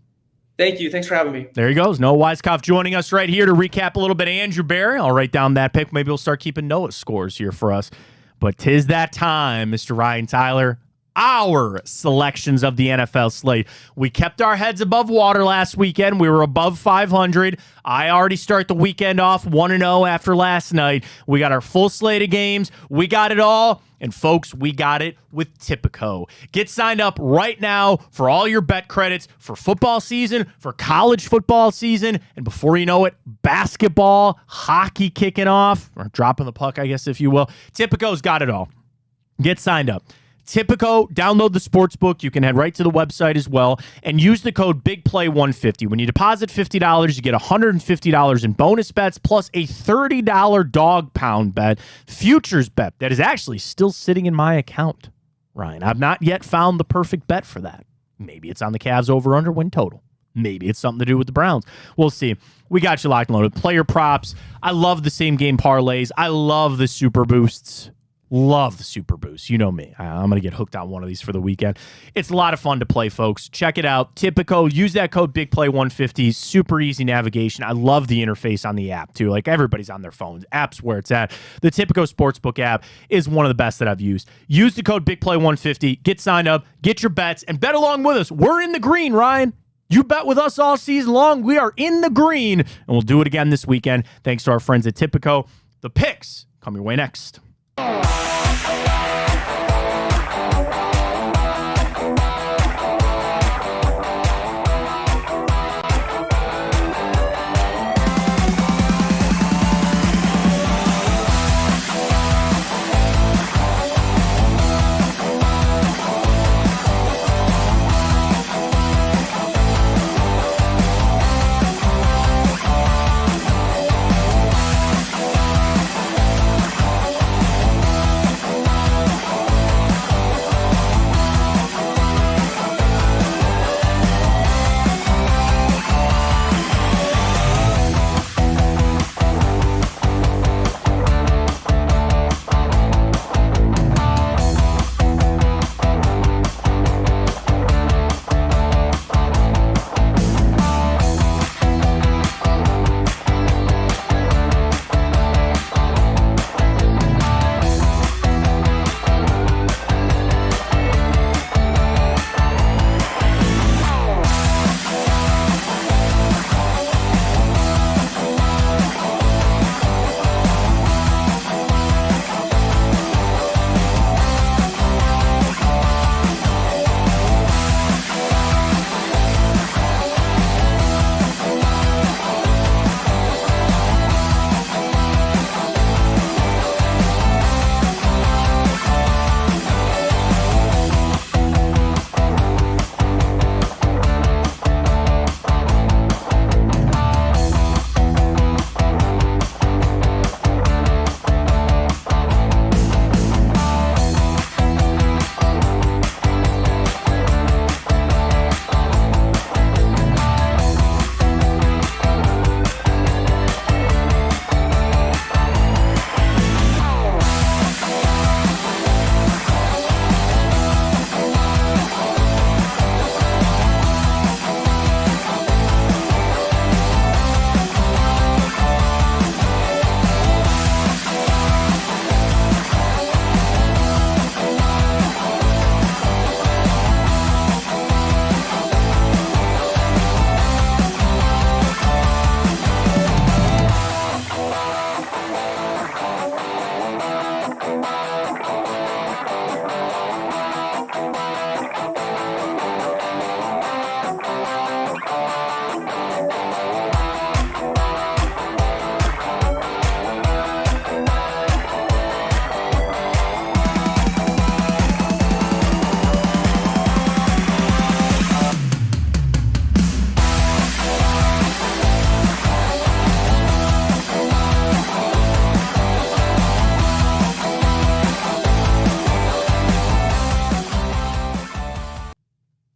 Thank you. Thanks for having me. There he goes. Noah Weiskopf joining us right here to recap a little bit of Andrew Barry. I'll write down that pick. Maybe we'll start keeping Noah's scores here for us. But 'tis that time, Mr. Ryan Tyler. our selections of the NFL slate. We kept our heads above water last weekend. We were above 500. I already start the weekend off 1-0 after last night. We got our full slate of games. We got it all. And folks, we got it with Tipico. Get signed up right now for all your bet credits for football season, for college football season, and before you know it, basketball, hockey kicking off, or dropping the puck, I guess, if you will. Tipico's got it all. Get signed up. Tipico, download the sportsbook. You can head right to the website as well and use the code BIGPLAY150. When you deposit $50, you get $150 in bonus bets plus a $30 dog pound bet, futures bet that is actually still sitting in my account, Ryan. I've not yet found the perfect bet for that. Maybe it's on the Cavs over-under win total. Maybe it's something to do with the Browns. We'll see. We got you locked and loaded. Player props. I love the same game parlays. I love the super boosts. Love the super boost. You know me. I'm going to get hooked on one of these for the weekend. It's a lot of fun to play, folks. Check it out. Tipico. Use that code BIGPLAY150. Super easy navigation. I love the interface on the app, too. Like, everybody's on their phones. App's where it's at. The Tipico Sportsbook app is one of the best that I've used. Use the code BIGPLAY150. Get signed up. Get your bets. And bet along with us. We're in the green, Ryan. You bet with us all season long. We are in the green. And we'll do it again this weekend. Thanks to our friends at Tipico. The picks come your way next.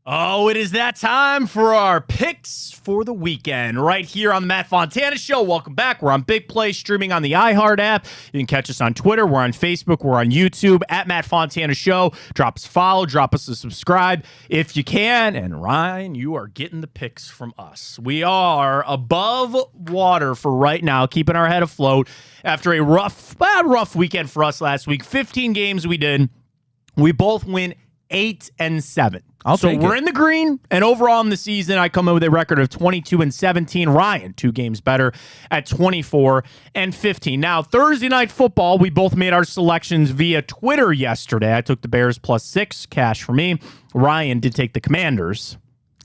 Oh, it is that time for our picks for the weekend right here on the Matt Fontana Show. Welcome back. We're on Big Play, streaming on the iHeart app. You can catch us on Twitter. We're on Facebook. We're on YouTube at Matt Fontana Show. Drop us a follow. Drop us a subscribe if you can. And Ryan, you are getting the picks from us. We are above water for right now, keeping our head afloat after a rough weekend for us last week. 15 games we did. We both win 8-7. So we're in the green, and overall in the season, I come in with a record of 22-17. Ryan, 2 games better at 24-15. Now, Thursday Night Football, we both made our selections via Twitter yesterday. I took the Bears +6, cash for me. Ryan did take the Commanders.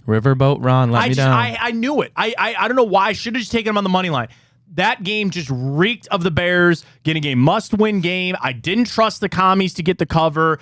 Riverboat Ron, let me down. I knew it. I don't know why. I should have just taken him on the money line. That game just reeked of the Bears getting a must-win game. I didn't trust the Commies to get the cover.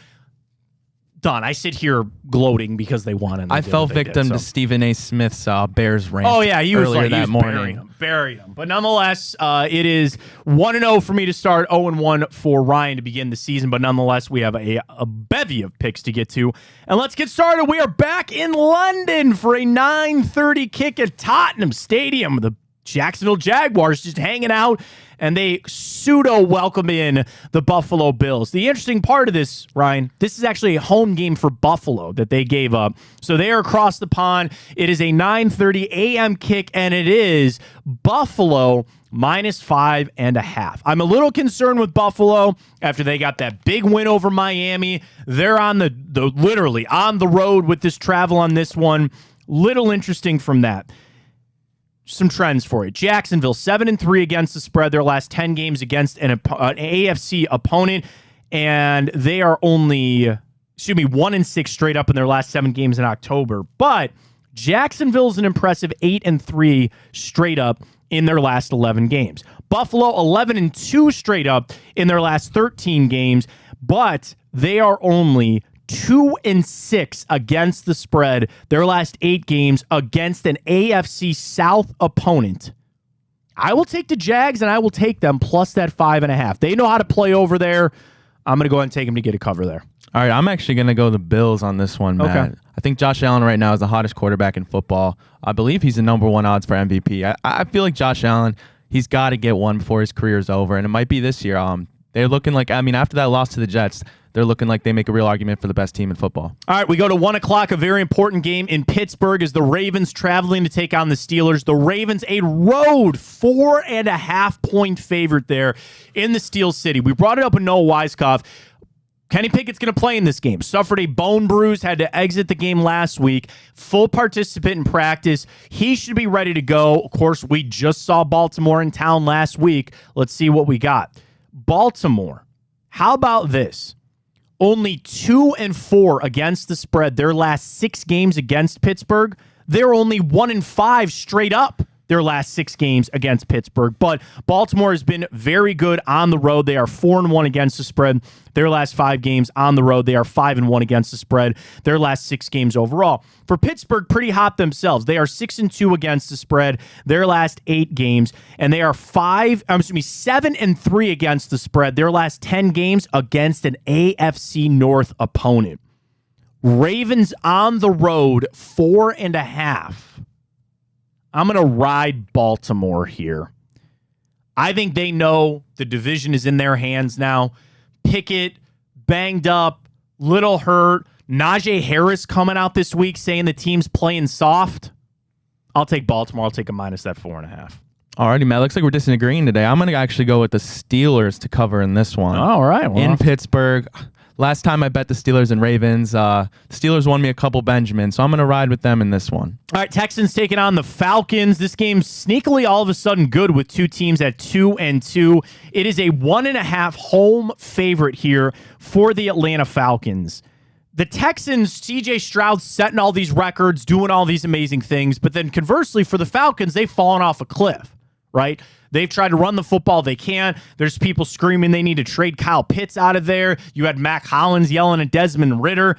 Done. I sit here gloating because they won. And I fell victim to Stephen A. Smith's Bears rant. Oh yeah, he was earlier that morning. Burying him. But nonetheless, it is 1-0 for me to start, 0-1 for Ryan to begin the season. But nonetheless, we have a bevy of picks to get to, and let's get started. We are back in London for a 9:30 kick at Tottenham Stadium. The Jacksonville Jaguars just hanging out, and they pseudo welcome in the Buffalo Bills. The interesting part of this, Ryan, this is actually a home game for Buffalo that they gave up. So they are across the pond. It is a 9:30 a.m. kick, and it is Buffalo -5.5. I'm a little concerned with Buffalo after they got that big win over Miami. They're on the literally on the road with this travel on this one. Little interesting from that. Some trends for you. Jacksonville, 7-3 against the spread. Their last 10 games against an AFC opponent, and they are only, 1-6 straight up in their last 7 games in October. But Jacksonville's an impressive 8-3 straight up in their last 11 games. Buffalo, 11-2 straight up in their last 13 games, but they are only 2-6 against the spread their last 8 games against an AFC South opponent. I will take the Jags, and I will take them plus that 5.5. They know how to play over there. I'm going to go ahead and take them to get a cover there. All right, I'm actually going to go the Bills on this one, Matt. Okay. I think Josh Allen right now is the hottest quarterback in football. I believe he's the number 1 odds for MVP. I feel like Josh Allen, he's got to get one before his career is over, and it might be this year. They're looking like, after that loss to the Jets, they're looking like they make a real argument for the best team in football. All right, we go to 1 o'clock, a very important game in Pittsburgh as the Ravens traveling to take on the Steelers. The Ravens, a road 4.5-point favorite there in the Steel City. We brought it up with Noah Weiskopf. Kenny Pickett's going to play in this game. Suffered a bone bruise, had to exit the game last week. Full participant in practice. He should be ready to go. Of course, we just saw Baltimore in town last week. Let's see what we got. Baltimore, how about this? Only 2-4 against the spread their last 6 games against Pittsburgh. They're only 1-5 straight up their last 6 games against Pittsburgh. But Baltimore has been very good on the road. They are 4-1 against the spread their last 5 games on the road. They are 5-1 against the spread their last 6 games overall. For Pittsburgh, pretty hot themselves. They are 6-2 against the spread their last 8 games, and they are 7-3 against the spread their last 10 games against an AFC North opponent. Ravens on the road 4.5. I'm going to ride Baltimore here. I think they know the division is in their hands now. Pickett, banged up, little hurt. Najee Harris coming out this week saying the team's playing soft. I'll take Baltimore. I'll take a minus that 4.5. Alrighty, Matt. Looks like we're disagreeing today. I'm going to actually go with the Steelers to cover in this one. All right. Well, in Pittsburgh. Last time I bet the Steelers and Ravens, the Steelers won me a couple Benjamins, so I'm going to ride with them in this one. All right, Texans taking on the Falcons. This game's sneakily all of a sudden good with 2 teams at 2-2. It is a 1.5 home favorite here for the Atlanta Falcons. The Texans, C.J. Stroud setting all these records, doing all these amazing things, but then conversely for the Falcons, they've fallen off a cliff, right? They've tried to run the football. They can't. There's people screaming they need to trade Kyle Pitts out of there. You had Mac Hollins yelling at Desmond Ridder.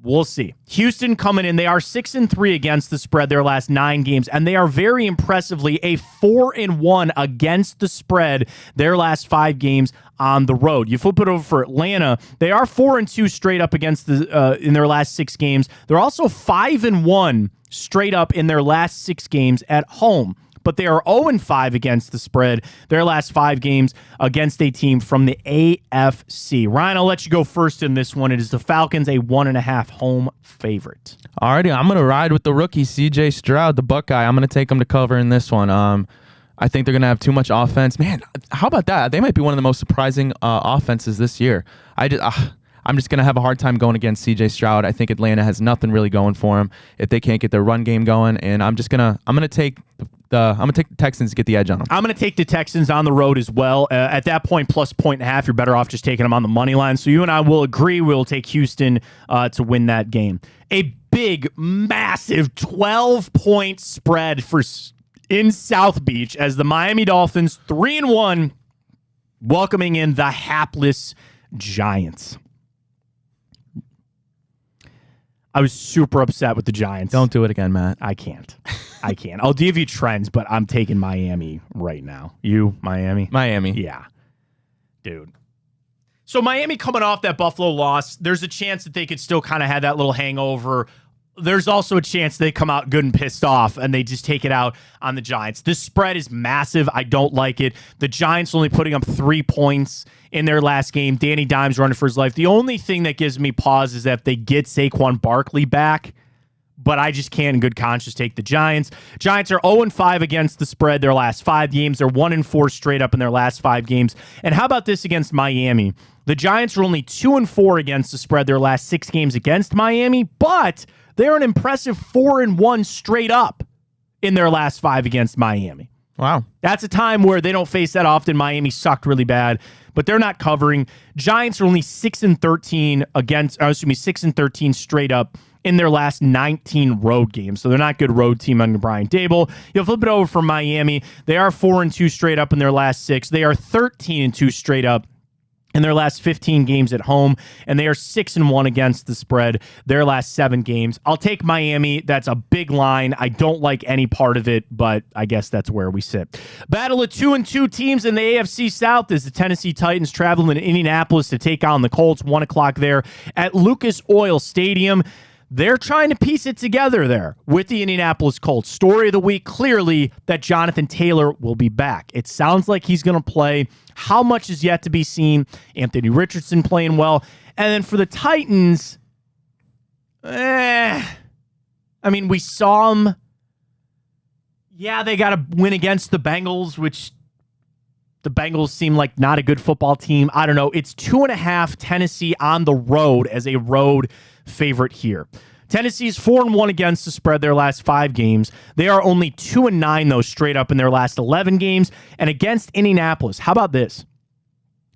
We'll see. Houston coming in. They are 6-3 against the spread their last 9 games, and they are very impressively a 4-1 against the spread their last 5 games on the road. You flip it over for Atlanta. They are 4-2 straight up against the in their last 6 games. They're also 5-1 straight up in their last 6 games at home. But they are 0-5 against the spread their last 5 games against a team from the AFC. Ryan, I'll let you go first in this one. It is the Falcons, a 1.5 home favorite. Alrighty, I'm going to ride with the rookie, C.J. Stroud, the Buckeye. I'm going to take him to cover in this one. I think they're going to have too much offense. Man, how about that? They might be one of the most surprising offenses this year. I'm just going to have a hard time going against CJ Stroud. I think Atlanta has nothing really going for him if they can't get their run game going, and I'm going to take the Texans to get the edge on them. I'm going to take the Texans on the road as well. At that point, plus 1.5, you're better off just taking them on the money line. So you and I will agree we'll take Houston to win that game. A big, massive 12-point spread in South Beach as the Miami Dolphins 3-1 welcoming in the hapless Giants. I was super upset with the Giants. Don't do it again, Matt. I can't. I'll give you trends, but I'm taking Miami right now. You, Miami? Miami. Yeah. Dude. So Miami coming off that Buffalo loss, there's a chance that they could still kind of have that little hangover. There's also a chance they come out good and pissed off and they just take it out on the Giants. This spread is massive. I don't like it. The Giants only putting up 3 points in their last game. Danny Dimes running for his life. The only thing that gives me pause is that if they get Saquon Barkley back, but I just can't in good conscience take the Giants. Giants are 0-5 against the spread their last 5 games. They're 1-4 straight up in their last 5 games. And how about this against Miami? The Giants are only 2-4 against the spread their last 6 games against Miami, but they're an impressive 4-1 straight up in their last 5 against Miami. Wow. That's a time where they don't face that often. Miami sucked really bad, but they're not covering. Giants are only 6-13 6-13 straight up in their last 19 road games. So they're not good road team under Brian Daboll. You'll flip it over for Miami. They are 4-2 straight up in their last 6. They are 13-2 straight up in their last 15 games at home, and they are 6-1 against the spread their last 7 games. I'll take Miami. That's a big line. I don't like any part of it, but I guess that's where we sit. Battle of 2-2 teams in the AFC South is the Tennessee Titans traveling to Indianapolis to take on the Colts. 1 o'clock there at Lucas Oil Stadium. They're trying to piece it together there with the Indianapolis Colts. Story of the week, clearly, that Jonathan Taylor will be back. It sounds like he's going to play. How much is yet to be seen? Anthony Richardson playing well. And then for the Titans, we saw them. Yeah, they got to win against the Bengals, which the Bengals seem like not a good football team. I don't know. It's 2.5 Tennessee on the road as a road favorite here. Tennessee's 4-1 against the spread their last 5 games. They are only 2-9 though straight up in their last 11 games. And against Indianapolis, how about this?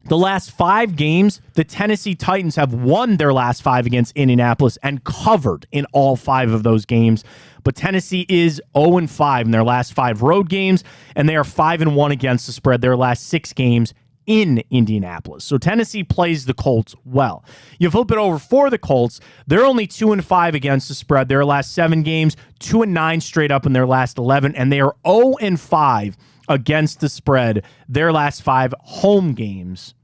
The last 5 games, the Tennessee Titans have won their last 5 against Indianapolis and covered in all 5 of those games. But Tennessee is 0-5 in their last 5 road games, and they are 5-1 against the spread their last 6 games in Indianapolis. So Tennessee plays the Colts well. You flip it over for the Colts, they're only 2-5 against the spread their last 7 games, 2-9 straight up in their last 11, and they are 0-5 against the spread their last 5 home games.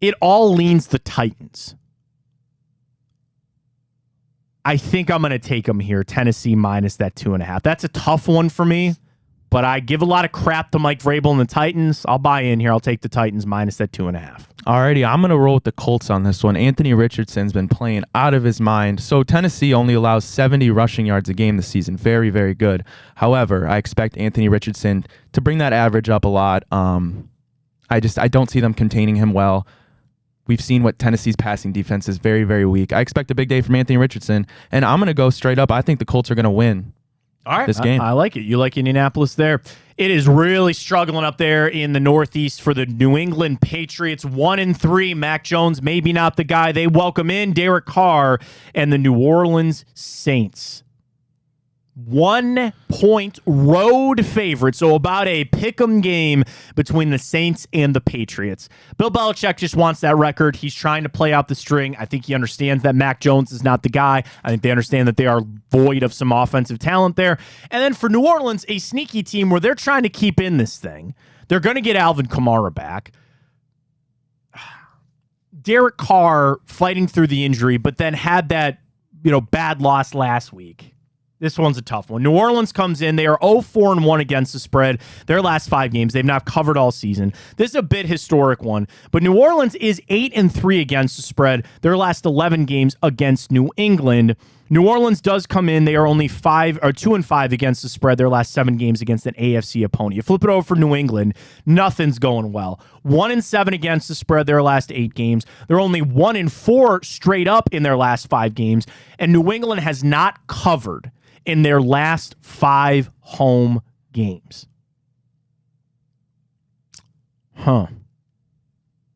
It all leans the Titans. I think I'm going to take them here, Tennessee minus that 2.5. That's a tough one for me, but I give a lot of crap to Mike Vrabel and the Titans. I'll buy in here. I'll take the Titans minus that 2.5. Alrighty, I'm going to roll with the Colts on this one. Anthony Richardson's been playing out of his mind. So Tennessee only allows 70 rushing yards a game this season. Very, very good. However, I expect Anthony Richardson to bring that average up a lot. I don't see them containing him well. We've seen what Tennessee's passing defense is, very, very weak. I expect a big day from Anthony Richardson, and I'm going to go straight up. I think the Colts are going to win this game. I like it. You like Indianapolis there. It is really struggling up there in the Northeast for the New England Patriots. 1-3. Mac Jones, maybe not the guy. They welcome in Derek Carr and the New Orleans Saints. 1-point road favorite, so about a pick'em game between the Saints and the Patriots. Bill Belichick just wants that record. He's trying to play out the string. I think he understands that Mac Jones is not the guy. I think they understand that they are void of some offensive talent there. And then for New Orleans, a sneaky team where they're trying to keep in this thing. They're going to get Alvin Kamara back. Derek Carr fighting through the injury, but then had that, bad loss last week. This one's a tough one. New Orleans comes in. They are 0-4-1 against the spread. Their last 5 games, they've not covered all season. This is a bit historic one, but New Orleans is 8-3 against the spread. Their last 11 games against New England. New Orleans does come in. They are only 2-5 against the spread their last 7 games against an AFC opponent. You flip it over for New England, nothing's going well. 1-7 against the spread their last 8 games. They're only 1-4 straight up in their last 5 games. And New England has not covered in their last 5 home games.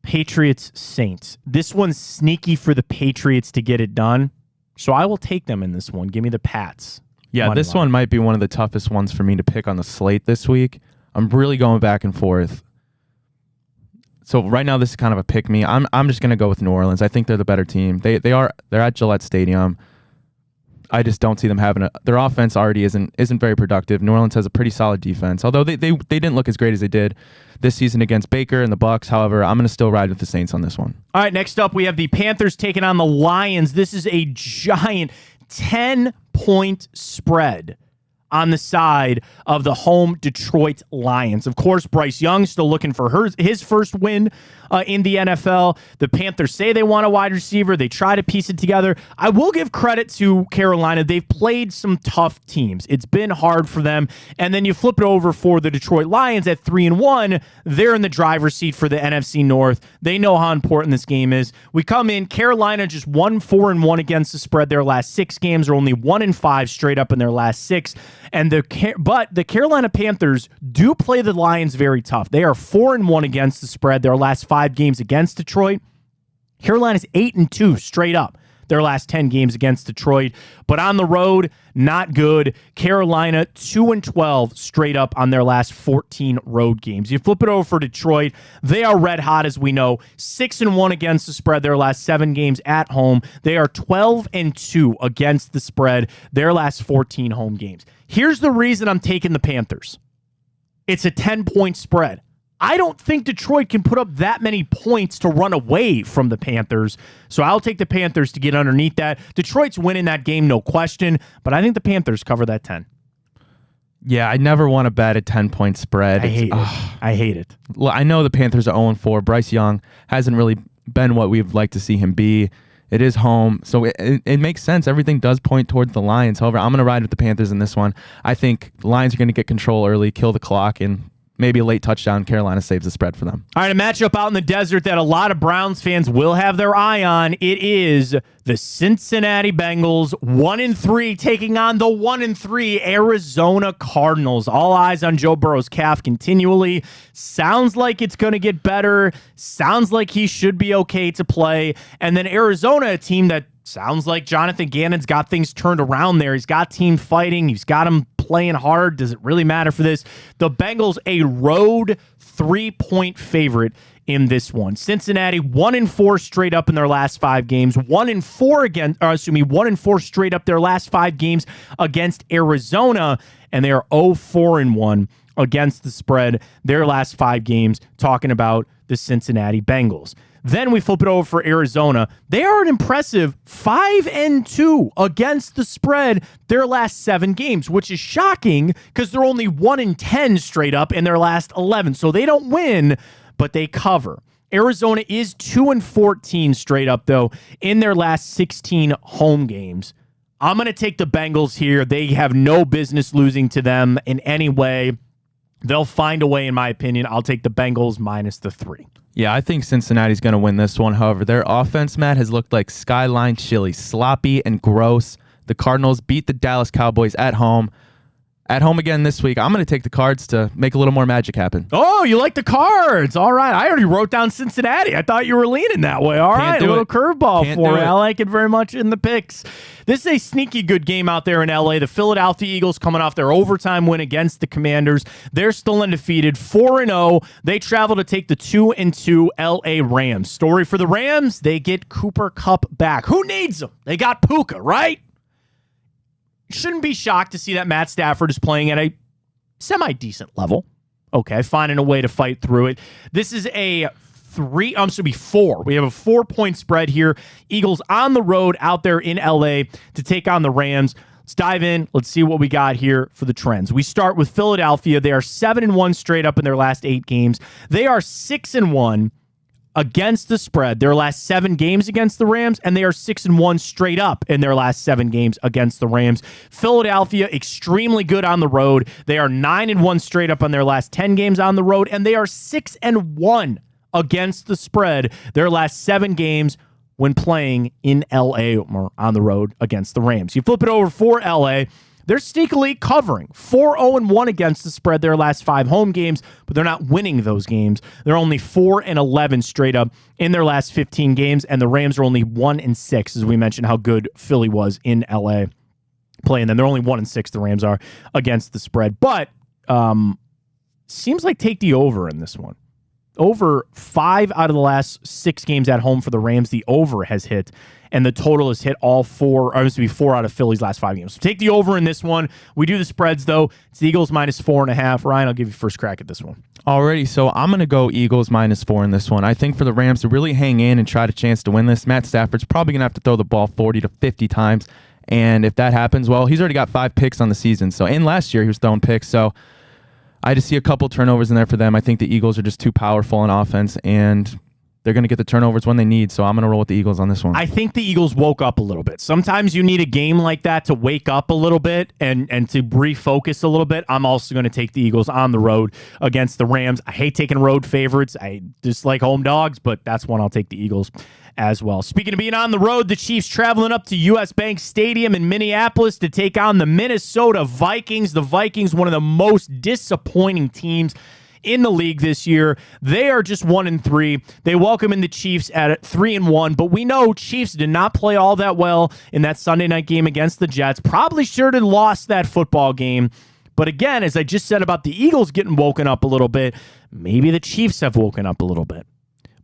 Patriots, Saints. This one's sneaky for the Patriots to get it done. So I will take them in this one. Give me the Pats. Yeah, this one might be one of the toughest ones for me to pick on the slate this week. I'm really going back and forth. So right now, this is kind of a pick me. I'm just going to go with New Orleans. I think they're the better team. They're at Gillette Stadium. I just don't see them having their offense already isn't very productive. New Orleans has a pretty solid defense, although they didn't look as great as they did this season against Baker and the Bucs. However, I'm going to still ride with the Saints on this one. All right, next up we have the Panthers taking on the Lions. This is a giant 10-point spread on the side of the home Detroit Lions. Of course, Bryce Young still looking for his first win in the NFL. The Panthers say they want a wide receiver. They try to piece it together. I will give credit to Carolina. They've played some tough teams. It's been hard for them. And then you flip it over for the Detroit Lions at 3-1. They're in the driver's seat for the NFC North. They know how important this game is. We come in, Carolina just 1-4-1 against the spread their last 6 games, or only 1-5 straight up in their last 6. But the Carolina Panthers do play the Lions very tough. They are 4-1 against the spread their last 5 games against Detroit. Carolina's 8-2 straight up their last 10 games against Detroit. But on the road, not good. Carolina 2-12 straight up on their last 14 road games. You flip it over for Detroit. They are red hot, as we know. 6-1 against the spread their last 7 games at home. They are 12-2 against the spread their last 14 home games. Here's the reason I'm taking the Panthers. It's a 10-point spread. I don't think Detroit can put up that many points to run away from the Panthers, so I'll take the Panthers to get underneath that. Detroit's winning that game, no question, but I think the Panthers cover that 10. Yeah, I never want to bet a 10-point spread. I hate it. Well, I know the Panthers are 0-4. Bryce Young hasn't really been what we'd like to see him be. It is home, so it makes sense. Everything does point towards the Lions. However, I'm going to ride with the Panthers in this one. I think the Lions are going to get control early, kill the clock, and maybe a late touchdown. Carolina saves the spread for them. All right, a matchup out in the desert that a lot of Browns fans will have their eye on. It is the Cincinnati Bengals, 1-3, taking on the 1-3 Arizona Cardinals. All eyes on Joe Burrow's calf continually. Sounds like it's going to get better. Sounds like he should be okay to play. And then Arizona, a team that sounds like Jonathan Gannon's got things turned around there. He's got team fighting. He's got them playing hard. Does it really matter for this? The Bengals, a road 3-point favorite in this one. Cincinnati 1-4 straight up in their last 5 games. 1-4 straight up their last 5 games against Arizona, and they are 0-4-1 against the spread their last 5 games. Talking about the Cincinnati Bengals. Then we flip it over for Arizona. They are an impressive 5-2 against the spread their last 7 games, which is shocking because they're only 1-10 straight up in their last 11. So they don't win, but they cover. Arizona is 2-14 straight up, though, in their last 16 home games. I'm going to take the Bengals here. They have no business losing to them in any way. They'll find a way, in my opinion. I'll take the Bengals minus the 3. Yeah, I think Cincinnati's going to win this one. However, their offense, Matt, has looked like Skyline chili, sloppy and gross. The Cardinals beat the Dallas Cowboys at home. At home again this week. I'm going to take the Cards to make a little more magic happen. Oh, you like the Cards. All right. I already wrote down Cincinnati. I thought you were leaning that way. All right. A little curveball for you. I like it very much in the picks. This is a sneaky good game out there in L.A. The Philadelphia Eagles coming off their overtime win against the Commanders. They're still undefeated, 4-0. They travel to take the 2-2 L.A. Rams. Story for the Rams, they get Cooper Kupp back. Who needs them? They got Puka, right? Shouldn't be shocked to see that Matt Stafford is playing at a semi-decent level. Okay, finding a way to fight through it. This is a 4. We have a 4-point spread here. Eagles on the road out there in LA to take on the Rams. Let's dive in. Let's see what we got here for the trends. We start with Philadelphia. They are 7-1 straight up in their last 8 games. They are 6-1 against the spread their last 7 games against the Rams, and they are 6-1 straight up in their last 7 games against the Rams. Philadelphia, extremely good on the road. They are 9-1 straight up on their last 10 games on the road, and they are 6-1 against the spread their last 7 games when playing in LA or on the road against the Rams. You flip it over for LA, they're sneakily covering 4-0-1 against the spread their last 5 home games, but they're not winning those games. They're only 4-11 straight up in their last 15 games, and the Rams are only 1-6, as we mentioned how good Philly was in LA playing them. They're only 1-6, the Rams are, against the spread. But seems like take the over in this one. Over 5 out of the last 6 games at home for the Rams, the over has hit, and the total has hit all 4, or it used to be 4 out of Philly's last 5 games. So take the over in this one. We do the spreads, though. It's the Eagles minus 4.5. Ryan, I'll give you first crack at this one. Alrighty, so I'm going to go Eagles minus 4 in this one. I think for the Rams to really hang in and try to chance to win this, Matt Stafford's probably going to have to throw the ball 40 to 50 times, and if that happens, well, he's already got 5 picks on the season. So, and last year he was throwing picks, so I just see a couple turnovers in there for them. I think the Eagles are just too powerful on offense, and they're going to get the turnovers when they need, so I'm going to roll with the Eagles on this one. I think the Eagles woke up a little bit. Sometimes you need a game like that to wake up a little bit and to refocus a little bit. I'm also going to take the Eagles on the road against the Rams. I hate taking road favorites. I just like home dogs, but that's one I'll take the Eagles as well. Speaking of being on the road, the Chiefs traveling up to U.S. Bank Stadium in Minneapolis to take on the Minnesota Vikings. The Vikings, one of the most disappointing teams in the league this year. They are just 1-3. They welcome in the Chiefs at 3-1, but we know Chiefs did not play all that well in that Sunday night game against the Jets. Probably should have lost that football game. But again, as I just said about the Eagles getting woken up a little bit, maybe the Chiefs have woken up a little bit.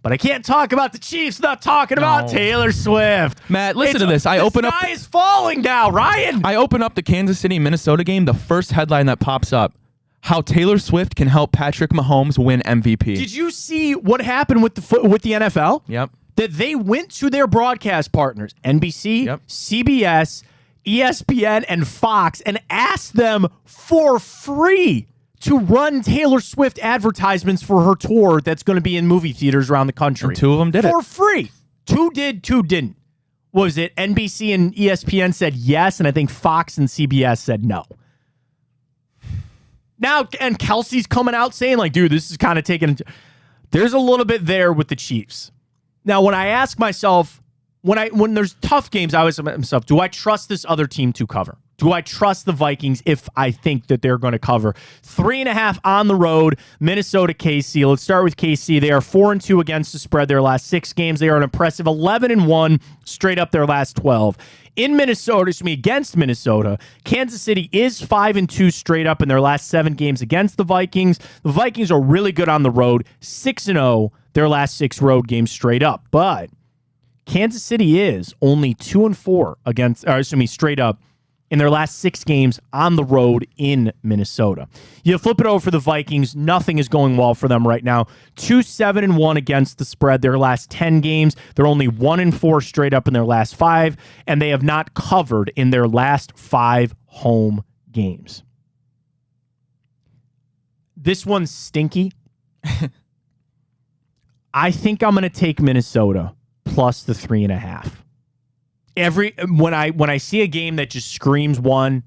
But I can't talk about the Chiefs without talking about Taylor Swift. Matt, listen to this. The sky is falling now, Ryan. I open up the Kansas City, Minnesota game. The first headline that pops up, how Taylor Swift can help Patrick Mahomes win MVP. Did you see what happened with the NFL? Yep. That they went to their broadcast partners, NBC, CBS, ESPN, and Fox, and asked them for free to run Taylor Swift advertisements for her tour that's going to be in movie theaters around the country. And 2 of them did for free. 2 did, 2 didn't. What was it? NBC and ESPN said yes, and I think Fox and CBS said no. Now, and Kelsey's coming out saying, like, dude, this is kind of taking... There's a little bit there with the Chiefs. Now, when I ask myself, when there's tough games, I always ask myself, do I trust this other team to cover? Do I trust the Vikings if I think that they're going to cover? 3.5 on the road, Minnesota, KC. Let's start with KC. They are 4-2 against the spread their last 6 games. They are an impressive 11-1 straight up their last 12. In Minnesota, against Minnesota, Kansas City is 5-2 straight up in their last 7 games against the Vikings. The Vikings are really good on the road, 6-0 their last 6 road games straight up. But Kansas City is only 2-4 straight up in their last 6 games on the road in Minnesota. You flip it over for the Vikings, nothing is going well for them right now. 2-7-1 against the spread their last 10 games. They're only 1-4 straight up in their last 5, and they have not covered in their last 5 home games. This one's stinky. I think I'm going to take Minnesota plus the 3.5. When I see a game that just screams one,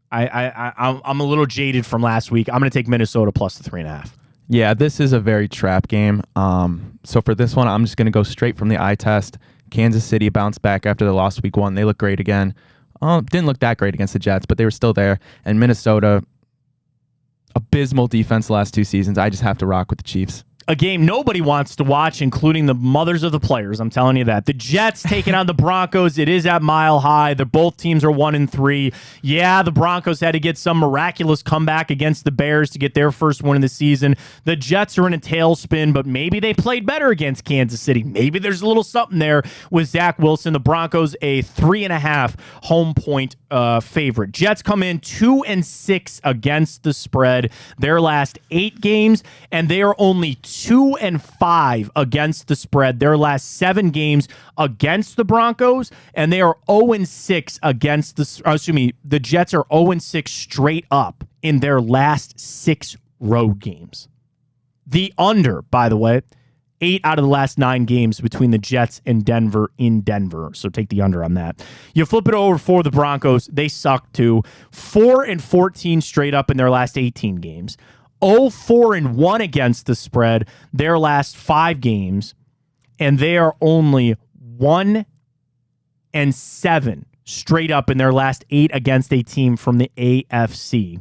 I'm a little jaded from last week. I'm going to take Minnesota plus the 3.5. Yeah, this is a very trap game. So for this one, I'm just going to go straight from the eye test. Kansas City bounced back after the loss week 1. They look great again. Didn't look that great against the Jets, but they were still there. And Minnesota, abysmal defense the last 2 seasons. I just have to rock with the Chiefs. A game nobody wants to watch, including the mothers of the players. I'm telling you that. The Jets taking on the Broncos. It is at Mile High. Both teams are 1-3. Yeah, the Broncos had to get some miraculous comeback against the Bears to get their first win of the season. The Jets are in a tailspin, but maybe they played better against Kansas City. Maybe there's a little something there with Zach Wilson. The Broncos, a 3.5 home point favorite. Jets come in 2-6 against the spread their last 8 games, and they are only 2-5 against the spread their last 7 games against the Broncos, and they are 0-6 against the Jets are 0-6 straight up in their last 6 road games. The under, by the way, 8 out of the last 9 games between the Jets and Denver in Denver. So take the under on that. You flip it over for the Broncos. They suck too. 4-14 straight up in their last 18 games. 0-4-1 against the spread their last 5 games. And they are only 1-7 straight up in their last 8 against a team from the AFC.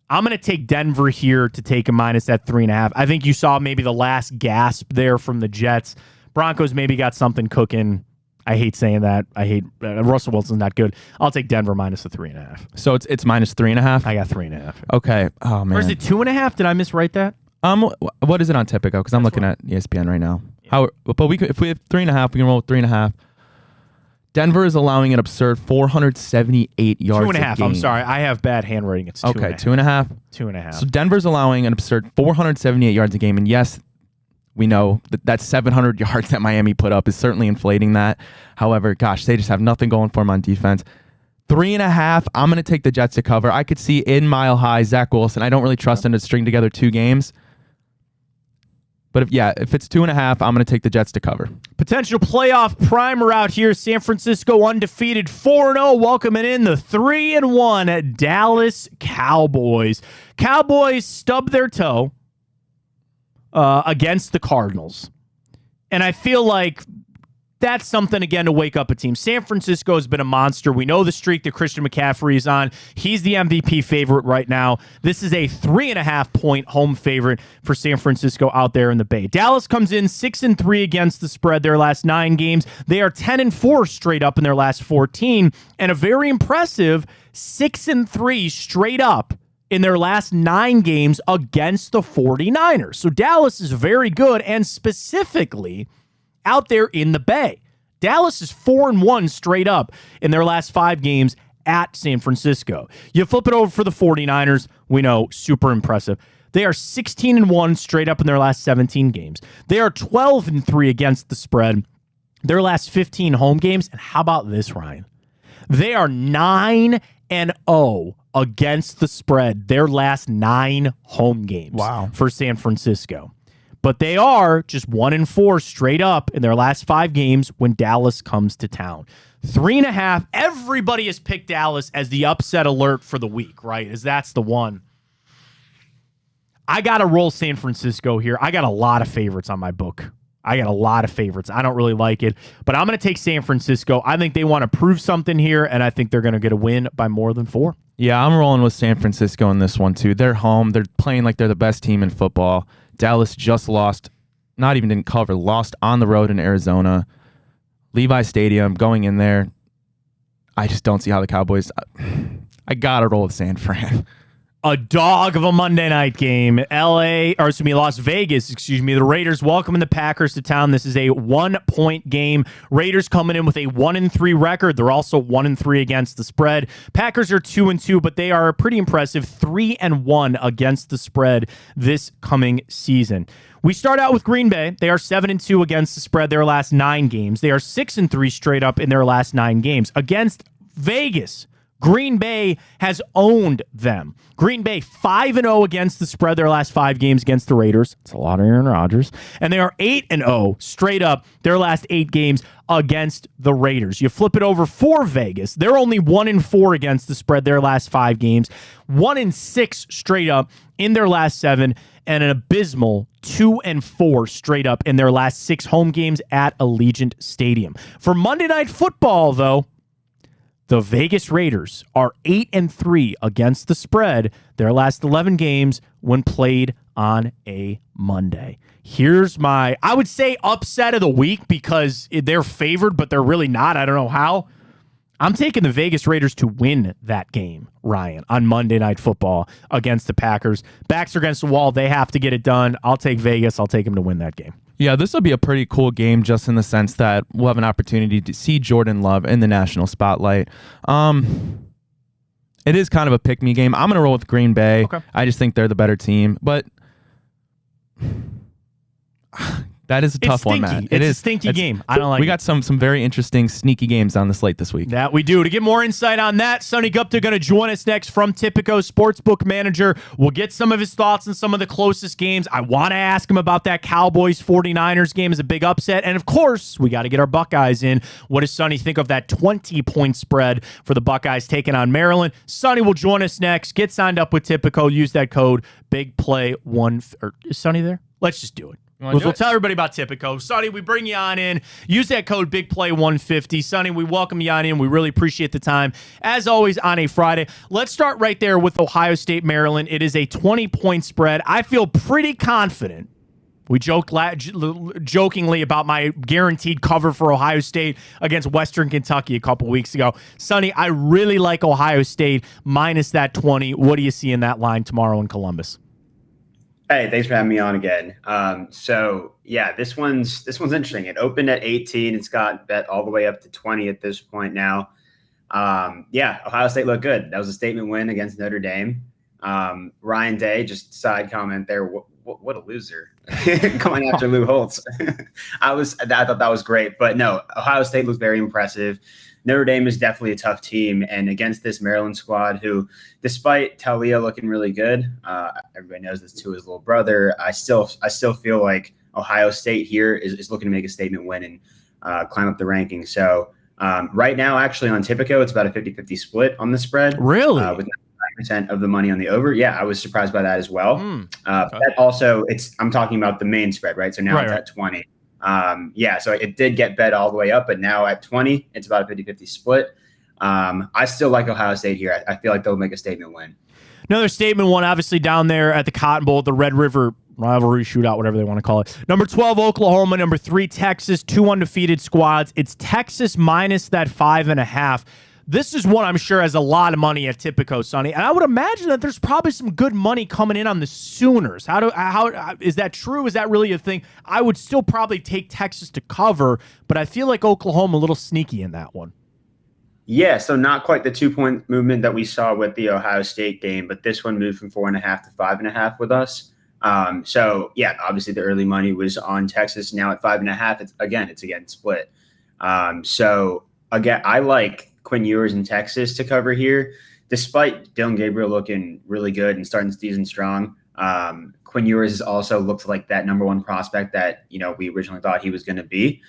I'm going to take Denver here to take a minus at 3.5. I think you saw maybe the last gasp there from the Jets. Broncos maybe got something cooking. I hate saying that. I hate Russell Wilson's not good. I'll take Denver minus the 3.5. So it's minus 3.5? I got 3.5. Okay. Oh, man. Or is it 2.5? Did I miswrite that? What is it on Tipico? Because I'm looking at ESPN right now. Yeah. But if we have 3.5, we can roll with 3.5. Denver is allowing an absurd 478 yards 2.5. a game. I'm sorry. I have bad handwriting. It's 2.5. Okay, 2.5. 2.5. So Denver's allowing an absurd 478 yards a game. And yes, we know that 700 yards that Miami put up is certainly inflating that. However, gosh, they just have nothing going for them on defense. 3.5, I'm going to take the Jets to cover. I could see in Mile High, Zach Wilson. I don't really trust him to string together 2 games. But if it's 2.5, I'm going to take the Jets to cover. Potential playoff primer out here. San Francisco undefeated 4-0, welcoming in the 3-1 Dallas Cowboys. Cowboys stubbed their toe against the Cardinals. And I feel like that's something, again, to wake up a team. San Francisco has been a monster. We know the streak that Christian McCaffrey is on. He's the MVP favorite right now. This is a 3.5-point home favorite for San Francisco out there in the Bay. Dallas comes in 6-3 against the spread their last 9 games. They are 10-4 straight up in their last 14, and a very impressive 6-3 straight up in their last 9 games against the 49ers. So Dallas is very good, and specifically out there in the Bay. Dallas is 4-1 straight up in their last 5 games at San Francisco. You flip it over for the 49ers, we know, super impressive. They are 16-1 straight up in their last 17 games. They are 12-3 against the spread their last 15 home games. And how about this, Ryan? They are 9-0 against the spread their last 9 home games for San Francisco. But they are just 1-4 straight up in their last 5 games when Dallas comes to town. 3.5. Everybody has picked Dallas as the upset alert for the week, right? As that's the one. I got to roll San Francisco here. I got a lot of favorites on my book. I don't really like it, but I'm going to take San Francisco. I think they want to prove something here, and I think they're going to get a win by more than 4. Yeah, I'm rolling with San Francisco in this one, too. They're home. They're playing like they're the best team in football. Dallas just lost, not even didn't cover, lost on the road in Arizona. Levi Stadium, going in there. I just don't see how the Cowboys... I got to roll with San Fran. A dog of a Monday night game. Las Vegas, the Raiders welcoming the Packers to town. This is a 1-point game. Raiders coming in with a 1-3 record. They're also 1-3 against the spread. Packers are 2-2, but they are pretty impressive 3-1 against the spread this coming season. We start out with Green Bay. They are 7-2 against the spread their last 9 games. They are 6-3 straight up in their last 9 games. Against Vegas, Green Bay has owned them. Green Bay 5-0 against the spread their last 5 games against the Raiders. It's a lot of Aaron Rodgers. And they are 8-0 straight up their last 8 games against the Raiders. You flip it over for Vegas. They're only 1-4 against the spread their last 5 games. 1-6 straight up in their last 7. And an abysmal 2-4 straight up in their last 6 home games at Allegiant Stadium. For Monday Night Football, though, the Vegas Raiders are 8-3 against the spread their last 11 games when played on a Monday. Here's my, I would say, upset of the week because they're favored, but they're really not. I don't know how. I'm taking the Vegas Raiders to win that game, Ryan, on Monday Night Football against the Packers. Backs are against the wall. They have to get it done. I'll take Vegas. I'll take them to win that game. Yeah, this will be a pretty cool game just in the sense that we'll have an opportunity to see Jordan Love in the national spotlight. It is kind of a pick-me game. I'm going to roll with Green Bay. Okay. I just think they're the better team. But That is a tough one, Matt. It's a stinky game. I don't like We got some very interesting sneaky games on the slate this week. That we do. To get more insight on that, Sonny Gupta going to join us next from Tipico Sportsbook Manager. We'll get some of his thoughts on some of the closest games. I want to ask him about that Cowboys 49ers game as a big upset. And of course, we got to get our Buckeyes in. What does Sonny think of that 20-point spread for the Buckeyes taking on Maryland? Sonny will join us next. Get signed up with Tipico. Use that code BIGPLAY1. Is Sonny there? Let's just do it. We'll tell everybody about Tipico. Sonny, we bring you on in. Use that code BIGPLAY150. Sonny, we welcome you on in. We really appreciate the time. As always, on a Friday. Let's start right there with Ohio State, Maryland. It is a 20-point spread. I feel pretty confident. We joked jokingly about my guaranteed cover for Ohio State against Western Kentucky a couple weeks ago. Sonny, I really like Ohio State minus that 20. What do you see in that line tomorrow in Columbus? Hey, thanks for having me on again. So yeah, this one's interesting. It opened at 18. It's got bet all the way up to 20 at this point now. Yeah, Ohio State looked good. That was a statement win against Notre Dame. Ryan Day, just side comment there. What a loser coming after Lou Holtz. I thought that was great, but no, Ohio State looked very impressive. Notre Dame is definitely a tough team, and against this Maryland squad, who, despite Talia looking really good, everybody knows this to his little brother. I still feel like Ohio State here is looking to make a statement win and climb up the rankings. So right now, actually on Tipico, it's about a 50-50 split on the spread. Really? With 9% of the money on the over. Yeah, I was surprised by that as well. Okay. But also, I'm talking about the main spread, right? So now it's at 20. Yeah, so it did get bet all the way up, but now at 20, it's about a 50-50 split. I still like Ohio State here. I feel like they'll make a statement win. Another statement one, obviously, down there at the Cotton Bowl, the Red River rivalry shootout, whatever they want to call it. Number 12, Oklahoma. Number 3, Texas. 2 undefeated squads. It's Texas minus that 5.5. This is one I'm sure has a lot of money at Tipico, Sonny, and I would imagine that there's probably some good money coming in on the Sooners. How is that true? Is that really a thing? I would still probably take Texas to cover, but I feel like Oklahoma a little sneaky in that one. Yeah, so not quite the 2-point movement that we saw with the Ohio State game, but this one moved from 4.5 to 5.5 with us. So yeah, obviously the early money was on Texas. Now at 5.5, it's again split. So again, I like Quinn Ewers in Texas to cover here, despite Dylan Gabriel looking really good and starting the season strong. Quinn Ewers has also looked like that number 1 prospect that we originally thought he was going to be.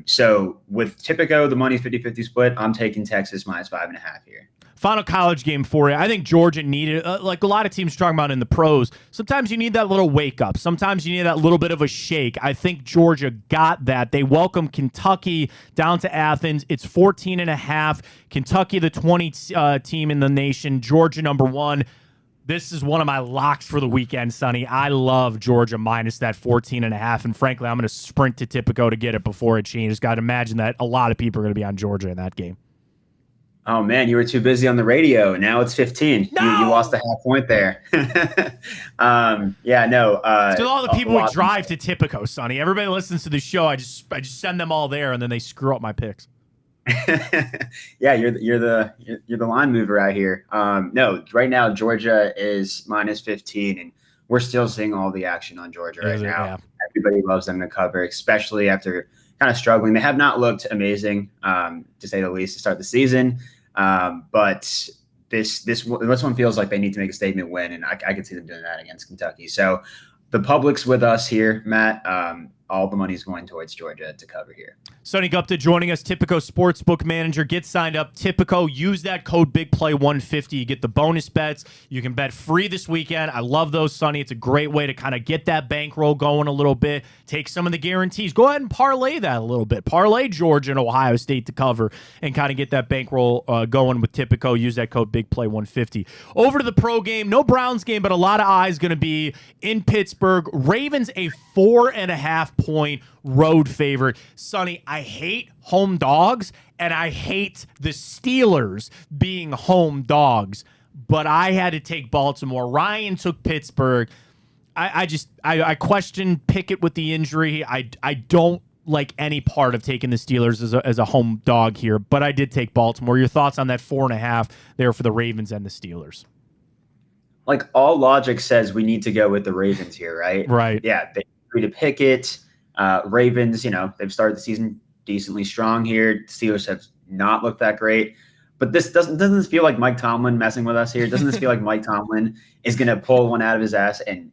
So with Tipico, the money's 50-50 split. I'm taking Texas minus 5.5 here. Final college game for you. I think Georgia needed, like a lot of teams are talking about in the pros, sometimes you need that little wake up. Sometimes you need that little bit of a shake. I think Georgia got that. They welcome Kentucky down to Athens. It's 14.5. Kentucky, the 20 team in the nation. Georgia, number 1. This is one of my locks for the weekend, Sonny. I love Georgia minus that 14.5. And frankly, I'm going to sprint to Tipico to get it before it changes. Got to imagine that a lot of people are going to be on Georgia in that game. Oh, man, you were too busy on the radio. Now it's 15. No! You lost a half point there. Yeah, no. To all the people who drive to Tipico, Sonny. Everybody listens to the show. I just send them all there, and then they screw up my picks. Yeah, you're the line mover out here. No, right now Georgia is minus 15, and we're still seeing all the action on Georgia right now. Yeah. Everybody loves them to cover, especially after kind of struggling. They have not looked amazing, to say the least, to start the season. But this one feels like they need to make a statement win, and I could see them doing that against Kentucky. So the public's with us here, Matt. All the money's going towards Georgia to cover here. Sonny Gupta joining us, Tipico Sportsbook Manager. Get signed up, Tipico. Use that code BIGPLAY150. You get the bonus bets. You can bet free this weekend. I love those, Sonny. It's a great way to kind of get that bankroll going a little bit. Take some of the guarantees. Go ahead and parlay that a little bit. Parlay Georgia and Ohio State to cover and kind of get that bankroll going with Tipico. Use that code BIGPLAY150. Over to the pro game. No Browns game, but a lot of eyes going to be in Pittsburgh. Ravens a 4.5-point road favorite. Sonny, I hate home dogs, and I hate the Steelers being home dogs, but I had to take Baltimore. Ryan took Pittsburgh. I question Pickett with the injury. I don't like any part of taking the Steelers as a home dog here, but I did take Baltimore. Your thoughts on that 4.5 there for the Ravens and the Steelers? Like, all logic says we need to go with the Ravens here, right? Right. Yeah, they agree to Pickett. Ravens, they've started the season decently strong here. Steelers have not looked that great. But doesn't this feel like Mike Tomlin messing with us here? Doesn't this feel like Mike Tomlin is going to pull one out of his ass and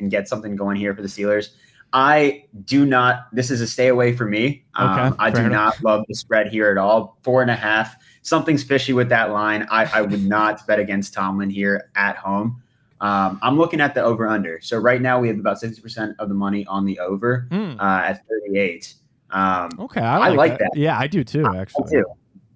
get something going here for the Steelers? I do not. This is a stay away for me. I do not love the spread here at all. 4.5. Something's fishy with that line. I would not bet against Tomlin here at home. I'm looking at the over/under. So right now we have about 60% of the money on the over at 38. Okay, I like that. Yeah, I do too. Actually, I do.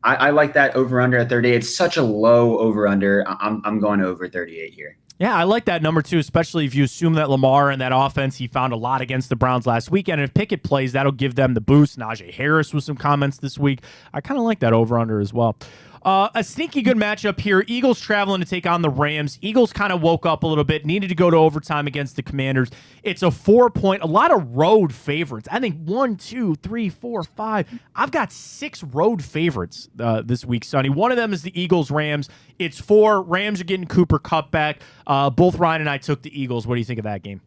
I like that over/under at 38. It's such a low over/under. I'm going over 38 here. Yeah, I like that number too, especially if you assume that Lamar and that offense, he found a lot against the Browns last weekend. And if Pickett plays, that'll give them the boost. Najee Harris with some comments this week. I kind of like that over/under as well. A sneaky good matchup here. Eagles traveling to take on the Rams. Eagles kind of woke up a little bit, needed to go to overtime against the Commanders. It's a 4-point, a lot of road favorites. I think 1, 2, 3, 4, 5. I've got 6 road favorites this week, Sonny. One of them is the Eagles-Rams. It's 4. Rams are getting Cooper Kupp back. Both Ryan and I took the Eagles. What do you think of that game?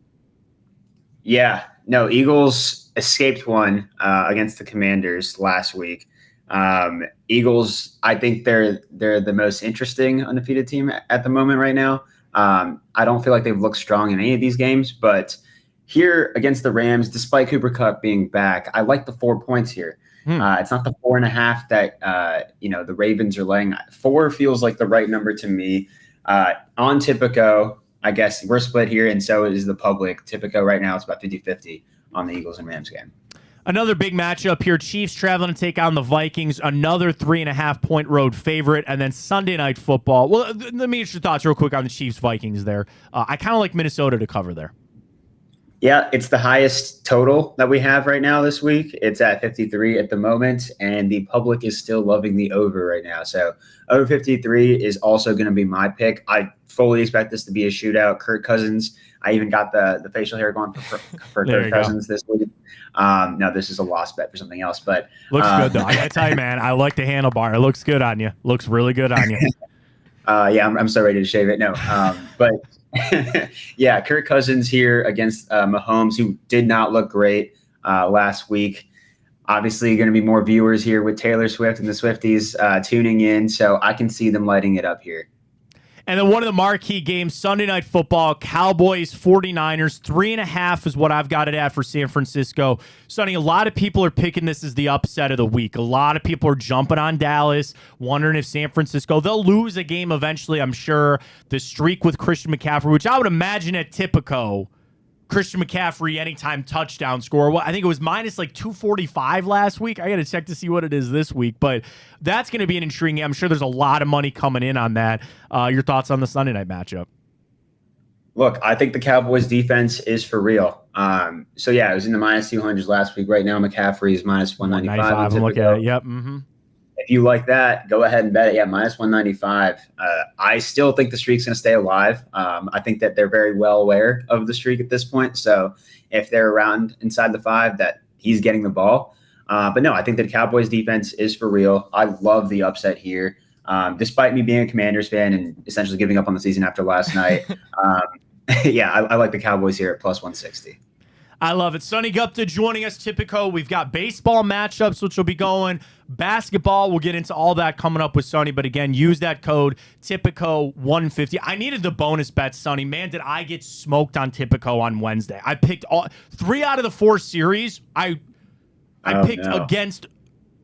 Yeah, no, Eagles escaped one against the Commanders last week. Eagles, I think they're the most interesting undefeated team at the moment right now. I don't feel like they've looked strong in any of these games, but here against the Rams, despite Cooper Kupp being back, I like the 4 points here. It's not the 4.5 that the Ravens are laying. 4 feels like the right number to me. On Tipico, I guess we're split here, and so is the public. Tipico right now, it's about 50-50 on the Eagles and Rams game. Another big matchup here. Chiefs traveling to take on the Vikings. Another 3.5-point road favorite. And then Sunday Night Football. Well, let me get your thoughts real quick on the Chiefs-Vikings there. I kind of like Minnesota to cover there. Yeah, it's the highest total that we have right now this week. It's at 53 at the moment, and the public is still loving the over right now. So over 53 is also going to be my pick. I fully expect this to be a shootout. Kirk Cousins, I even got the facial hair going for Kirk Cousins this week. No, this is a lost bet for something else, but looks good though. I gotta tell you, man, I like the handlebar. It looks good on you. Looks really good on you. Yeah, I'm so ready to shave it. No, but yeah, Kirk Cousins here against Mahomes, who did not look great last week. Obviously, going to be more viewers here with Taylor Swift and the Swifties tuning in, so I can see them lighting it up here. And then one of the marquee games, Sunday Night Football, Cowboys, 49ers, 3.5 is what I've got it at for San Francisco. Sonny, a lot of people are picking this as the upset of the week. A lot of people are jumping on Dallas, wondering if San Francisco, they'll lose a game eventually, I'm sure. The streak with Christian McCaffrey, which I would imagine at Tipico, Christian McCaffrey anytime touchdown score. Well, I think it was minus like 245 last week. I got to check to see what it is this week, but that's going to be an intriguing game. I'm sure there's a lot of money coming in on that. Your thoughts on the Sunday night matchup? Look, I think the Cowboys defense is for real. So yeah, it was in the minus 200s last week. Right now, McCaffrey is minus 195. I'm looking at it. Yep. Mm-hmm. If you like that, go ahead and bet it. Yeah, minus 195. I still think the streak's going to stay alive. I think that they're very well aware of the streak at this point. So if they're around inside the 5, that he's getting the ball. But no, I think that Cowboys defense is for real. I love the upset here. Despite me being a Commanders fan and essentially giving up on the season after last night. Yeah, I like the Cowboys here at plus 160. I love it. Sonny Gupta joining us, Tipico. We've got baseball matchups, which will be going. Basketball, we'll get into all that coming up with Sonny. But again, use that code, Tipico150. I needed the bonus bet, Sonny. Man, did I get smoked on Tipico on Wednesday. I picked 3 out of the 4 series. I picked against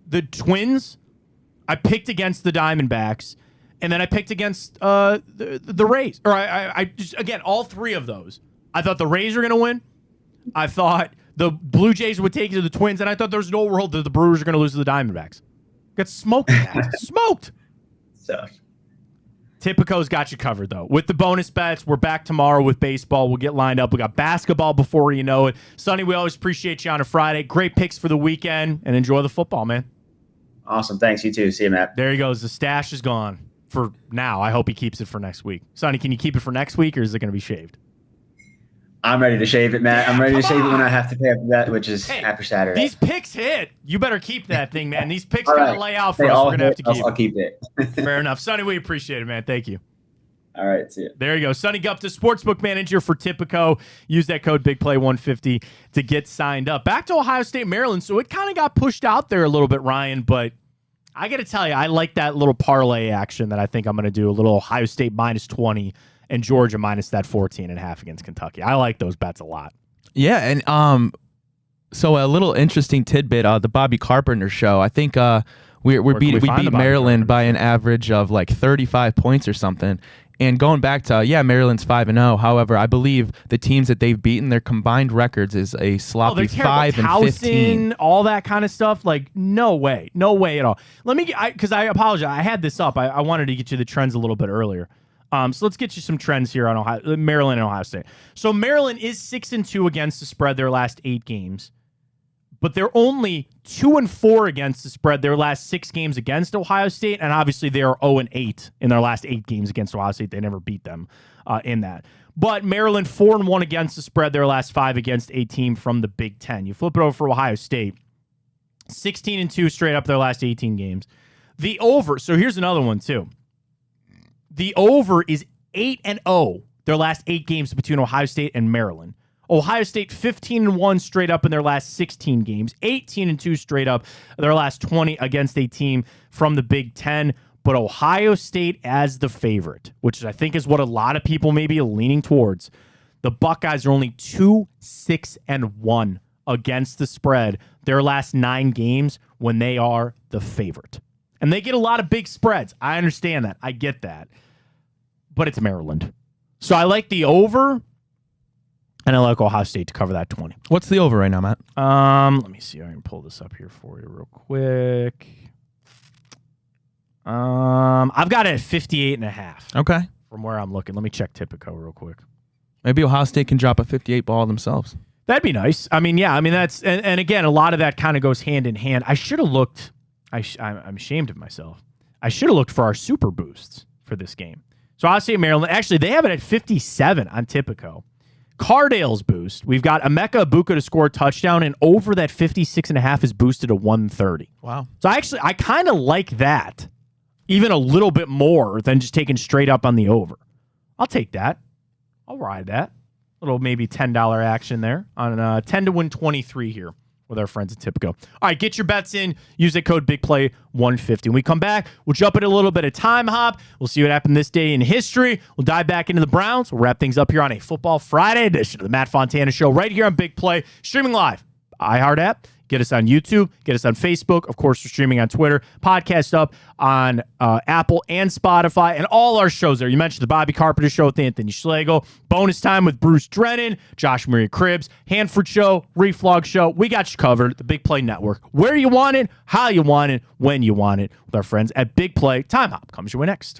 the Twins. I picked against the Diamondbacks. And then I picked against the Rays. Or I just, again, all 3 of those. I thought the Rays were going to win. I thought the Blue Jays would take it to the Twins, and I thought there was no world that the Brewers are going to lose to the Diamondbacks. Got smoked. Smoked. So Tipico's got you covered, though. With the bonus bets, we're back tomorrow with baseball. We'll get lined up. We got basketball before you know it. Sonny, we always appreciate you on a Friday. Great picks for the weekend, and enjoy the football, man. Awesome. Thanks. You too. See you, Matt. There he goes. The stash is gone for now. I hope he keeps it for next week. Sonny, can you keep it for next week, or is it going to be shaved? I'm ready to shave it, Matt. I'm ready to shave it when I have to pay after that, which is after Saturday. These picks hit. You better keep that thing, man. These picks got to lay out for us. We're going to have to keep it. I'll keep it. Fair enough. Sonny, we appreciate it, man. Thank you. All right, see you. There you go. Sonny Gupta, sportsbook manager for Tipico. Use that code BIGPLAY150 to get signed up. Back to Ohio State, Maryland. So it kind of got pushed out there a little bit, Ryan, but I got to tell you, I like that little parlay action that I think I'm going to do. A little Ohio State minus 20 and Georgia minus that 14.5 against Kentucky. I like those bets a lot. Yeah, and so a little interesting tidbit, the Bobby Carpenter show. I think we beat Maryland by an average of like 35 points or something. And going back to, Maryland's 5-0. However, I believe the teams that they've beaten, their combined records is a sloppy 5-15. All that kind of stuff. Like, no way at all. Because I apologize. I had this up. I wanted to get you the trends a little bit earlier. So let's get you some trends here on Maryland and Ohio State. So Maryland is 6-2 against the spread their last 8 games. But they're only 2-4 against the spread their last 6 games against Ohio State, and obviously they are 0-8 in their last 8 games against Ohio State. They never beat them in that. But Maryland 4-1 against the spread their last 5 against a team from the Big Ten. You flip it over for Ohio State, 16-2 straight up their last 18 games. The over. So here's another one too. The over is 8-0 their last 8 games between Ohio State and Maryland. Ohio State 15-1 straight up in their last 16 games, 18-2 straight up their last 20 against a team from the Big Ten. But Ohio State as the favorite, which I think is what a lot of people may be leaning towards. The Buckeyes are only 2-6-1 against the spread their last 9 games when they are the favorite. And they get a lot of big spreads. I understand that. I get that. But it's Maryland. So I like the over. And I like Ohio State to cover that 20. What's the over right now, Matt? Let me see. I can pull this up here for you real quick. I've got it at 58.5. Okay. From where I'm looking. Let me check Tipico real quick. Maybe Ohio State can drop a 58 ball themselves. That'd be nice. I mean, yeah. I mean, that's and again, a lot of that kind of goes hand in hand. I should have looked. I'm ashamed of myself. I should have looked for our super boosts for this game. So Ohio State, Maryland. Actually, they have it at 57 on Tipico. Cardale's boost. We've got Emeka Ibuka to score a touchdown, and over that 56.5 is boosted to 130. Wow. So I kind of like that even a little bit more than just taking straight up on the over. I'll take that. I'll ride that. Little maybe $10 action there on 10 to win 23 here with our friends at Tipico. All right, get your bets in. Use the code BIGPLAY150. When we come back, we'll jump in a little bit of time hop. We'll see what happened this day in history. We'll dive back into the Browns. We'll wrap things up here on a Football Friday edition of the Matt Fontana Show right here on Big Play, streaming live. iHeart app. Get us on YouTube. Get us on Facebook. Of course, we're streaming on Twitter. Podcast up on Apple and Spotify and all our shows there. You mentioned the Bobby Carpenter Show with Anthony Schlegel. Bonus time with Bruce Drennan, Josh Maria Cribbs, Hanford Show, Reflog Show. We got you covered. The Big Play Network. Where you want it, how you want it, when you want it. With our friends at Big Play. Time Hop comes your way next.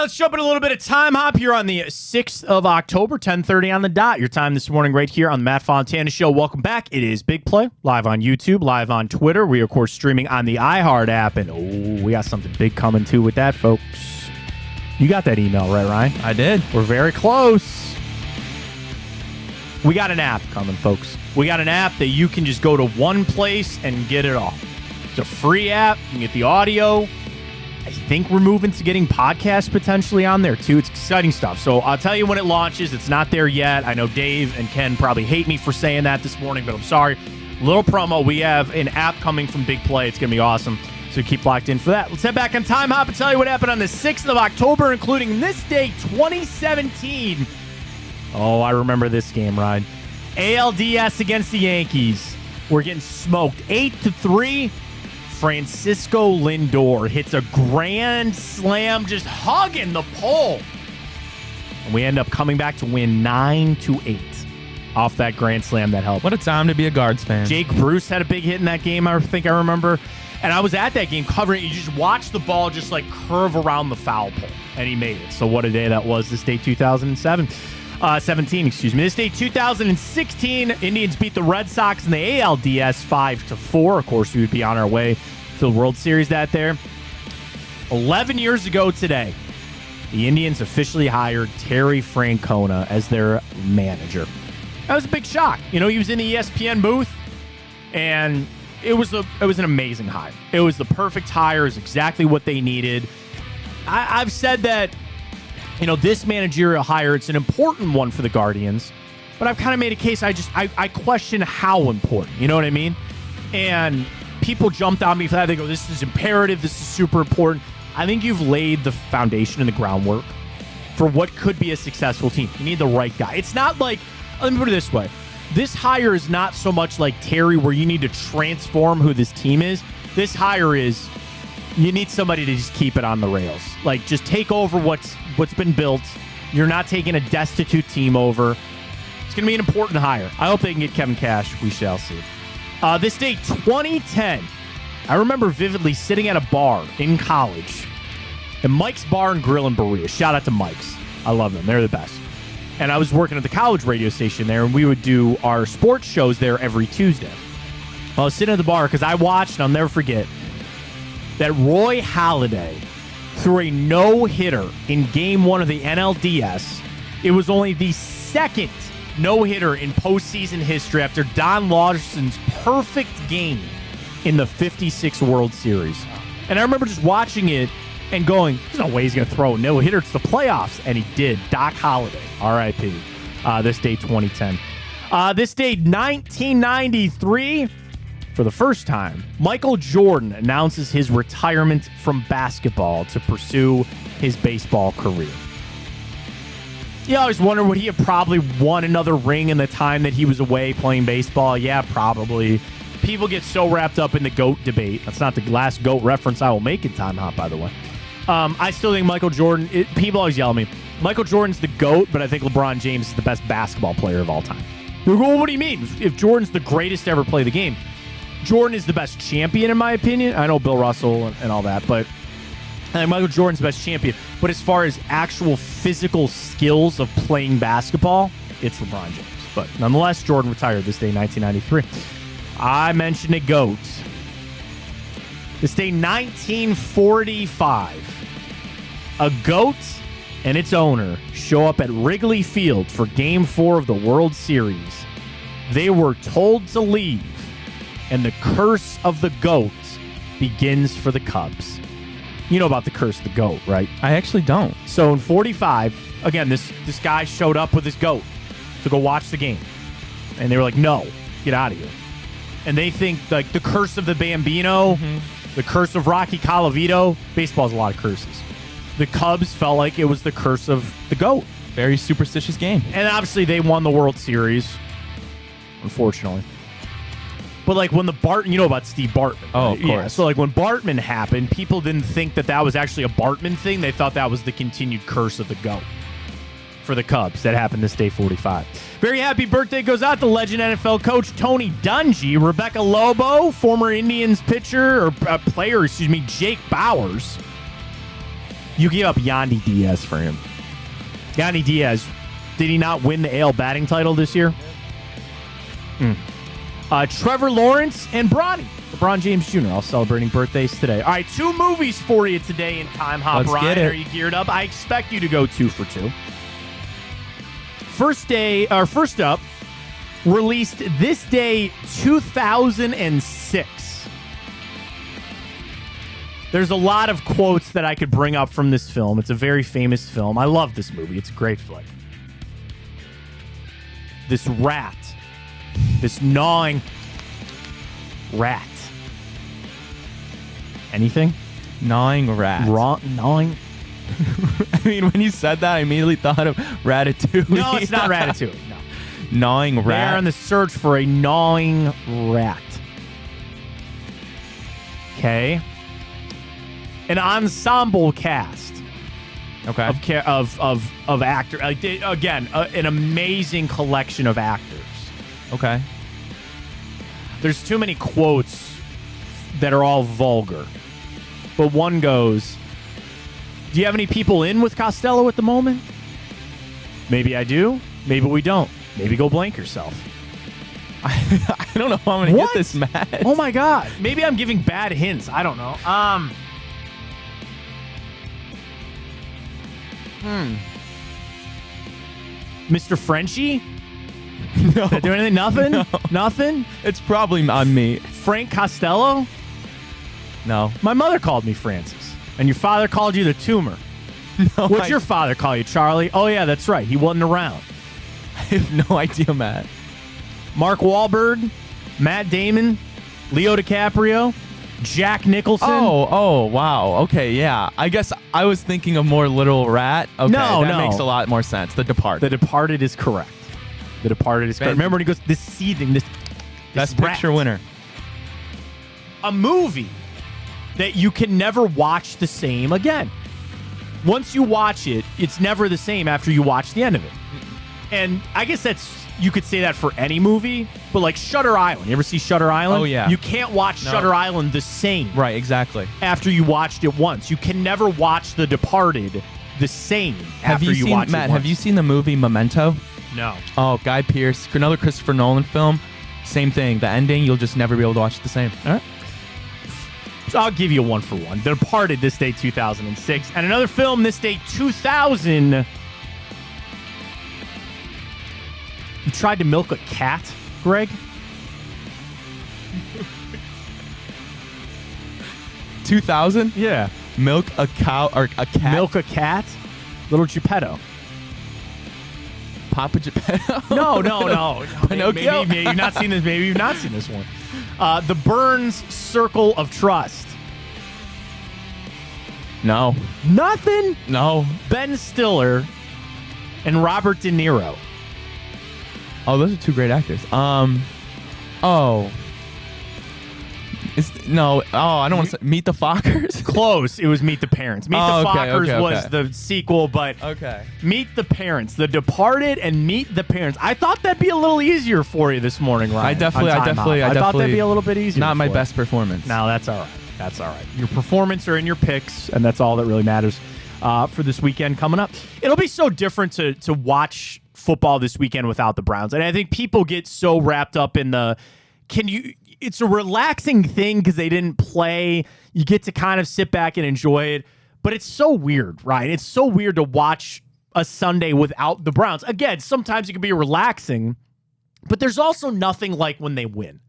let's jump in a little bit of time hop here on the 6th of October, 10:30 on the dot. Your time this morning right here on the Matt Fontana Show. Welcome back. It is Big Play, live on YouTube, live on Twitter. We are, of course, streaming on the iHeart app. And, we got something big coming, too, with that, folks. You got that email, right, Ryan? I did. We're very close. We got an app coming, folks. We got an app that you can just go to one place and get it all. It's a free app. You can get the audio. I think we're moving to getting podcasts potentially on there, too. It's exciting stuff. So I'll tell you when it launches. It's not there yet. I know Dave and Ken probably hate me for saying that this morning, but I'm sorry. Little promo. We have an app coming from Big Play. It's going to be awesome. So keep locked in for that. Let's head back on Time Hop and tell you what happened on the 6th of October, including this day, 2017. Oh, I remember this game, Ryan. ALDS against the Yankees. We're getting smoked 8-3. Francisco Lindor hits a grand slam, just hugging the pole. And we end up coming back to win 9-8 off that grand slam that helped. What a time to be a Guards fan. Jake Bruce had a big hit in that game, I think I remember. And I was at that game covering it. You just watch the ball just like curve around the foul pole. And he made it. So what a day that was this day, 17, excuse me. This day, 2016, Indians beat the Red Sox in the ALDS 5-4. Of course, we would be on our way to the World Series that there. 11 years ago today, the Indians officially hired Terry Francona as their manager. That was a big shock. You know, he was in the ESPN booth, and it was an amazing hire. It was the perfect hire. It was exactly what they needed. I've said that, you know, this managerial hire, it's an important one for the Guardians, but I've kind of made a case. I question how important, you know what I mean? And people jumped on me for that. They go, this is imperative. This is super important. I think you've laid the foundation and the groundwork for what could be a successful team. You need the right guy. It's not like, let me put it this way. This hire is not so much like Terry where you need to transform who this team is. This hire is, you need somebody to just keep it on the rails. Like, just take over what's been built. You're not taking a destitute team over. It's going to be an important hire. I hope they can get Kevin Cash. We shall see. This day, 2010, I remember vividly sitting at a bar in college, at Mike's Bar and Grill in Berea. Shout out to Mike's. I love them. They're the best. And I was working at the college radio station there, and we would do our sports shows there every Tuesday. I was sitting at the bar because I watched, and I'll never forget, that Roy Halladay threw a no-hitter in Game 1 of the NLDS. It was only the second no-hitter in postseason history after Don Lawson's perfect game in the 56 World Series. And I remember just watching it and going, there's no way he's going to throw a no-hitter. It's the playoffs. And he did. Doc Halladay, R.I.P. This day, 2010. This day, 1993. For the first time, Michael Jordan announces his retirement from basketball to pursue his baseball career. You always wonder, would he have probably won another ring in the time that he was away playing baseball? Yeah, probably. People get so wrapped up in the GOAT debate. That's not the last GOAT reference I will make in Time Hop, by the way. I still think Michael Jordan, people always yell at me, Michael Jordan's the GOAT, but I think LeBron James is the best basketball player of all time. They go, well, what do you mean? If Jordan's the greatest to ever play the game, Jordan is the best champion, in my opinion. I know Bill Russell and all that, but I think Michael Jordan's the best champion. But as far as actual physical skills of playing basketball, it's LeBron James. But nonetheless, Jordan retired this day, 1993. I mentioned a GOAT. This day, 1945. A GOAT and its owner show up at Wrigley Field for Game 4 of the World Series. They were told to leave, and the curse of the GOAT begins for the Cubs. You know about the curse of the GOAT, right? I actually don't. So in 45, again, this guy showed up with his GOAT to go watch the game. And they were like, no, get out of here. And they think like the curse of the Bambino, the curse of Rocky Colavito. Baseball's a lot of curses. The Cubs felt like it was the curse of the GOAT. Very superstitious game. And obviously they won the World Series, unfortunately. But like when the Bartman, you know about Steve Bartman. Oh, of course. Yeah, so like when Bartman happened, people didn't think that was actually a Bartman thing. They thought that was the continued curse of the GOAT for the Cubs. That happened this day, 45. Very happy birthday goes out to legend NFL coach Tony Dungy, Rebecca Lobo, former Indians pitcher or player, Jake Bowers. You gave up Yandy Diaz for him. Yandy Diaz, did he not win the AL batting title this year? Trevor Lawrence and Bronny. LeBron James Jr. all celebrating birthdays today. All right, 2 movies for you today in Time Hop. Let's Ryan, get it. are you geared up? I expect you to go 2 for 2. First up, released this day, 2006. There's a lot of quotes that I could bring up from this film. It's a very famous film. I love this movie. It's a great flick. This rat, this gnawing rat. Anything? Gnawing rat. Gnawing? I mean, when you said that, I immediately thought of Ratatouille. No, it's not Ratatouille. No. Gnawing rat. They're on the search for a gnawing rat. Okay. An ensemble cast. Okay. Of actors. Again, an amazing collection of actors. Okay. There's too many quotes that are all vulgar. But one goes, do you have any people in with Costello at the moment? Maybe I do. Maybe we don't. Maybe go blank yourself. I don't know if I'm going to get this, Matt. Oh, my God. Maybe I'm giving bad hints. I don't know. Mr. Frenchie? No. Did I do anything? Nothing? No. Nothing? It's probably on me. Frank Costello? No. My mother called me Francis. And your father called you the tumor. No. What's your father call you, Charlie? Oh, yeah, that's right. He wasn't around. I have no idea, Matt. Mark Wahlberg, Matt Damon, Leo DiCaprio, Jack Nicholson. Oh, wow. Okay, yeah. I guess I was thinking of more Little Rat. Okay, No. that makes a lot more sense. The Departed. The Departed is correct. The Departed is correct. Remember when he goes, this seething, this Best rat. Picture winner. A movie that you can never watch the same again. Once you watch it, it's never the same after you watch the end of it. And I guess you could say that for any movie, but like Shutter Island. You ever see Shutter Island? Oh, yeah. You can't watch Shutter Island the same Right, exactly. after you watched it once. You can never watch The Departed the same after you watch it once. Have you seen the movie Memento? No. Oh, Guy Pearce, another Christopher Nolan film. Same thing. The ending, you'll just never be able to watch it the same. All right. So I'll give you a 1 for 1. The Departed, this day 2006. And another film, this day 2000. You tried to milk a cat, Greg? 2000? Yeah. Milk a cow or a cat? Milk a cat? Little Geppetto. Papa Geppetto? No. Pinocchio? Maybe you've not seen this. Maybe you've not seen this one. The Burns Circle of Trust. No. Nothing. No. Ben Stiller and Robert De Niro. Oh, those are 2 great actors. Oh. I don't want to say Meet the Fockers. Close. It was Meet the Parents. Meet the Fockers was the sequel, but Okay. Meet the Parents. The Departed and Meet the Parents. I thought that'd be a little easier for you this morning, Ryan. I thought that'd be a little bit easier. Not my for best you. performance. No, that's all right. That's all right. Your performance are in your picks, and that's all that really matters for this weekend coming up. It'll be so different to watch football this weekend without the Browns. And I think people get so wrapped up in it's a relaxing thing because they didn't play. You get to kind of sit back and enjoy it. But it's so weird, right? It's so weird to watch a Sunday without the Browns. Again, sometimes it can be relaxing, but there's also nothing like when they win.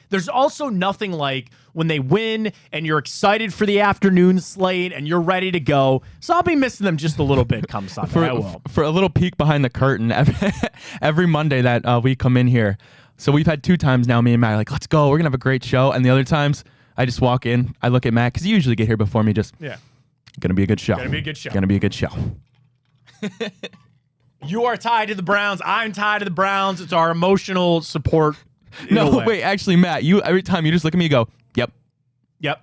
There's also nothing like when they win and you're excited for the afternoon slate and you're ready to go. So I'll be missing them just a little bit come Sunday. I will. For a little peek behind the curtain, every Monday that we come in here. So we've had 2 times now, me and Matt are like, let's go. We're going to have a great show. And the other times, I just walk in. I look at Matt because you usually get here before me. Just, Yeah. Going to be a good show. Gonna be a good show. Going to be a good show. You are tied to the Browns. I'm tied to the Browns. It's our emotional support. No, wait. Actually, Matt, every time you just look at me, you go, yep.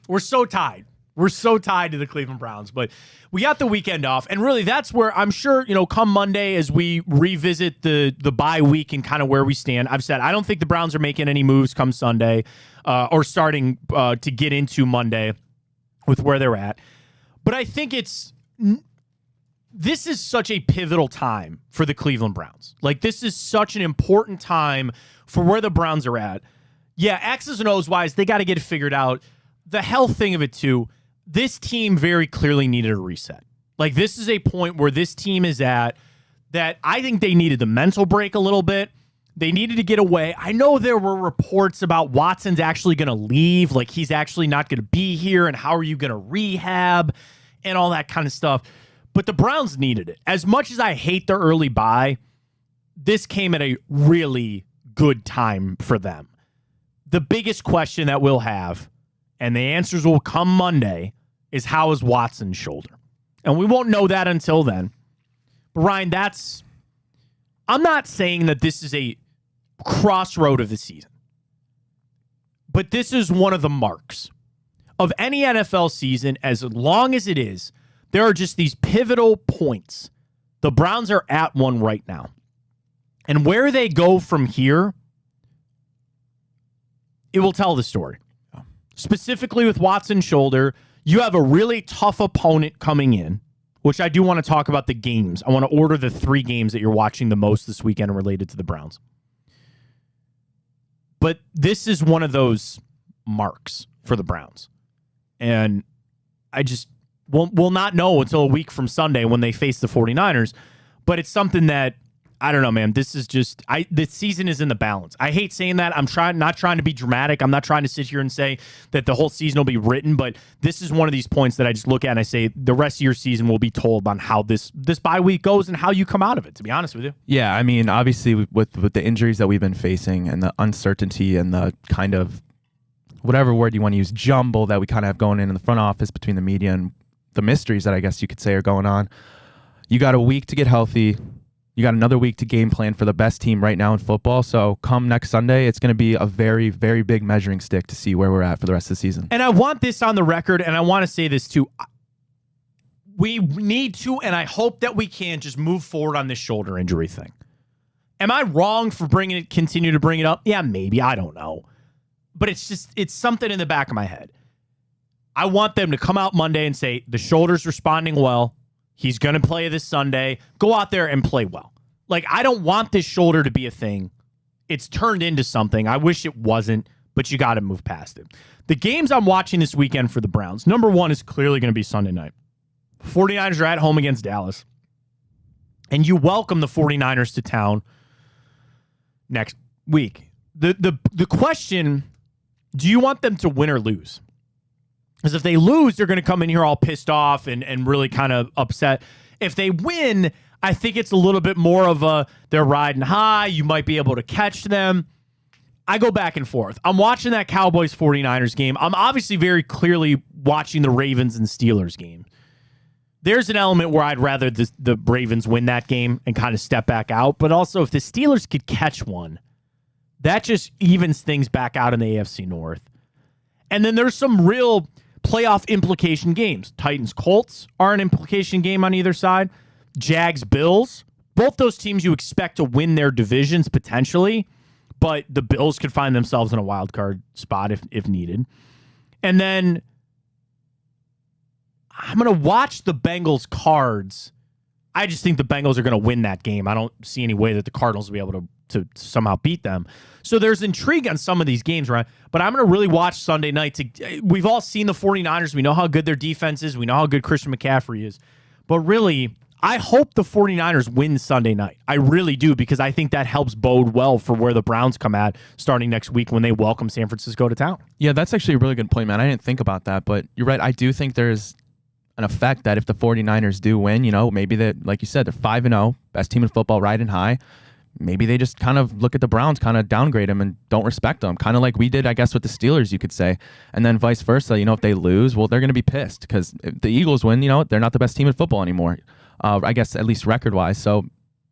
We're so tied. We're so tied to the Cleveland Browns, but we got the weekend off, and really that's where I'm sure, come Monday as we revisit the bye week and kind of where we stand. I've said I don't think the Browns are making any moves come Sunday or starting to get into Monday with where they're at. But I think this is such a pivotal time for the Cleveland Browns. Like, this is such an important time for where the Browns are at. Yeah, X's and O's wise, they got to get it figured out. The health thing of it too, this team very clearly needed a reset. Like, this is a point where this team is at that I think they needed the mental break a little bit. They needed to get away. I know there were reports about Watson's actually going to leave, like he's actually not going to be here, and how are you going to rehab and all that kind of stuff. But the Browns needed it. As much as I hate their early bye, this came at a really good time for them. The biggest question that we'll have, and the answers will come Monday, is how is Watson's shoulder? And we won't know that until then. But Ryan, I'm not saying that this is a crossroad of the season, but this is one of the marks of any NFL season. As long as it is, there are just these pivotal points. The Browns are at one right now. And where they go from here, it will tell the story. Specifically with Watson's shoulder, you have a really tough opponent coming in, which I do want to talk about the games. I want to order the 3 games that you're watching the most this weekend related to the Browns. But this is one of those marks for the Browns. And I just we'll not know until a week from Sunday when they face the 49ers. But it's something that, I don't know, man. This is just, the season is in the balance. I hate saying that. I'm not trying to be dramatic. I'm not trying to sit here and say that the whole season will be written, but this is one of these points that I just look at and I say the rest of your season will be told on how this bye week goes and how you come out of it, to be honest with you. Yeah, I mean, obviously with the injuries that we've been facing and the uncertainty and the kind of, whatever word you want to use, jumble that we kind of have going in the front office between the media and the mysteries that I guess you could say are going on. You got a week to get healthy. You got another week to game plan for the best team right now in football. So come next Sunday, it's going to be a very, very big measuring stick to see where we're at for the rest of the season. And I want this on the record, and I want to say this too. We need to, and I hope that we can just move forward on this shoulder injury thing. Am I wrong for continue to bring it up? Yeah, maybe. I don't know. But it's something in the back of my head. I want them to come out Monday and say, the shoulder's responding well. He's going to play this Sunday. Go out there and play well. Like, I don't want this shoulder to be a thing. It's turned into something. I wish it wasn't, but you got to move past it. The games I'm watching this weekend for the Browns, number one is clearly going to be Sunday night. 49ers are at home against Dallas. And you welcome the 49ers to town next week. The question, do you want them to win or lose? Because if they lose, they're going to come in here all pissed off and really kind of upset. If they win, I think it's a little bit more of they're riding high. You might be able to catch them. I go back and forth. I'm watching that Cowboys 49ers game. I'm obviously very clearly watching the Ravens and Steelers game. There's an element where I'd rather the Ravens win that game and kind of step back out. But also, if the Steelers could catch one, that just evens things back out in the AFC North. And then there's some real playoff implication games. Titans-Colts are an implication game on either side. Jags-Bills. Both those teams you expect to win their divisions potentially, but the Bills could find themselves in a wild card spot if needed. And then I'm going to watch the Bengals-Cards. I just think the Bengals are going to win that game. I don't see any way that the Cardinals will be able to somehow beat them. So there's intrigue on some of these games, right? But I'm going to really watch Sunday night. We've all seen the 49ers. We know how good their defense is. We know how good Christian McCaffrey is. But really, I hope the 49ers win Sunday night. I really do, because I think that helps bode well for where the Browns come at starting next week when they welcome San Francisco to town. Yeah, that's actually a really good point, man. I didn't think about that, but you're right. I do think there's an effect that if the 49ers do win, maybe that, like you said, they're 5-0, best team in football, riding high. Maybe they just kind of look at the Browns, kind of downgrade them and don't respect them, kind of like we did, I guess, with the Steelers, you could say. And then vice versa, if they lose, well, they're going to be pissed because if the Eagles win, they're not the best team in football anymore, I guess, at least record-wise. So,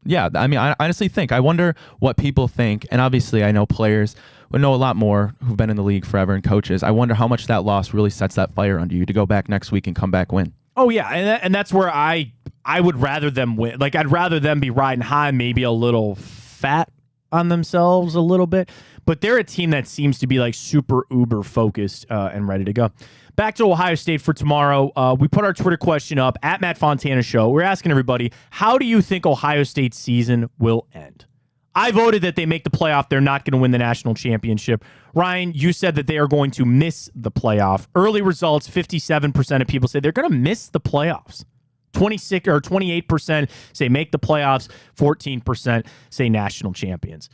yeah, I mean, I honestly I wonder what people think. And obviously, I know players would know a lot more who've been in the league forever and coaches. I wonder how much that loss really sets that fire under you to go back next week and come back win. Oh, yeah, and that's where I would rather them win. Like, I'd rather them be riding high, maybe a little fat on themselves a little bit, but they're a team that seems to be like super uber focused and ready to go. Back to Ohio State for tomorrow. We put our Twitter question up at Matt Fontana Show. We're asking everybody, how do you think Ohio State's season will end? I voted that they make the playoff. They're not going to win the national championship. Ryan, you said that they are going to miss the playoff. Early results, 57% of people say they're going to miss the playoffs. 26 or 28% say make the playoffs. 14% say national champions.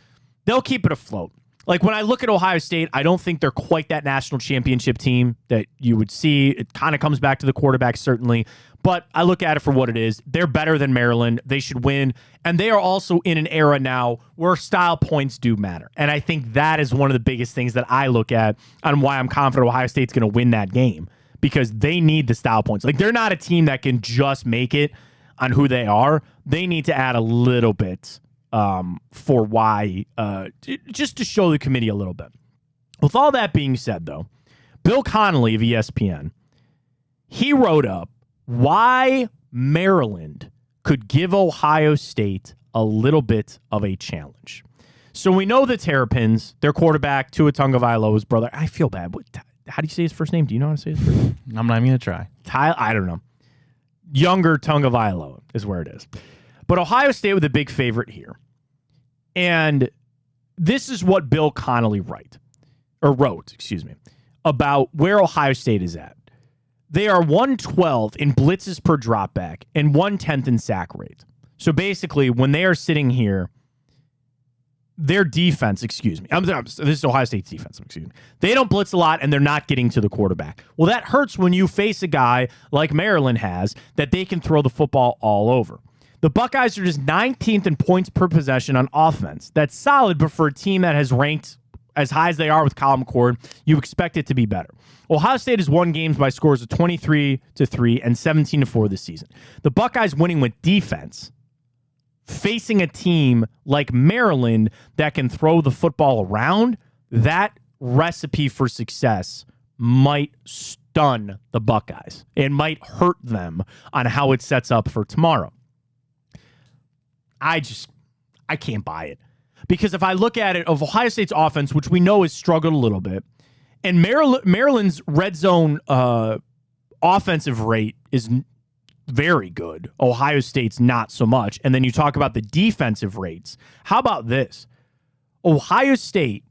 They'll keep it afloat. Like when I look at Ohio State, I don't think they're quite that national championship team that you would see. It kind of comes back to the quarterback, certainly. But I look at it for what it is. They're better than Maryland. They should win. And they are also in an era now where style points do matter. And I think that is one of the biggest things that I look at on why I'm confident Ohio State's going to win that game, because they need the style points. Like, they're not a team that can just make it on who they are. They need to add a little bit for why, just to show the committee a little bit. With all that being said, though, Bill Connolly of ESPN, he wrote up why Maryland could give Ohio State a little bit of a challenge. So we know the Terrapins, their quarterback, Tua Tagovailoa's brother. I feel bad. How do you say his first name? Do you know how to say his first name? I'm not even going to try. I don't know. Younger Tagovailoa is where it is. But Ohio State with a big favorite here. And this is what Bill Connolly wrote, about where Ohio State is at. They are 112 in blitzes per dropback and 110th in sack rate. So basically, when they are sitting here, their defense, this is Ohio State's defense, they don't blitz a lot and they're not getting to the quarterback. Well, that hurts when you face a guy like Maryland has that they can throw the football all over. The Buckeyes are just 19th in points per possession on offense. That's solid, but for a team that has ranked as high as they are with Kyle McCord, you expect it to be better. Ohio State has won games by scores of 23-3 and 17-4 this season. The Buckeyes winning with defense, facing a team like Maryland that can throw the football around, that recipe for success might stun the Buckeyes. It might hurt them on how it sets up for tomorrow. I can't buy it. Because if I look at it, of Ohio State's offense, which we know has struggled a little bit, and Maryland's red zone offensive rate is very good. Ohio State's not so much. And then you talk about the defensive rates. How about this? Ohio State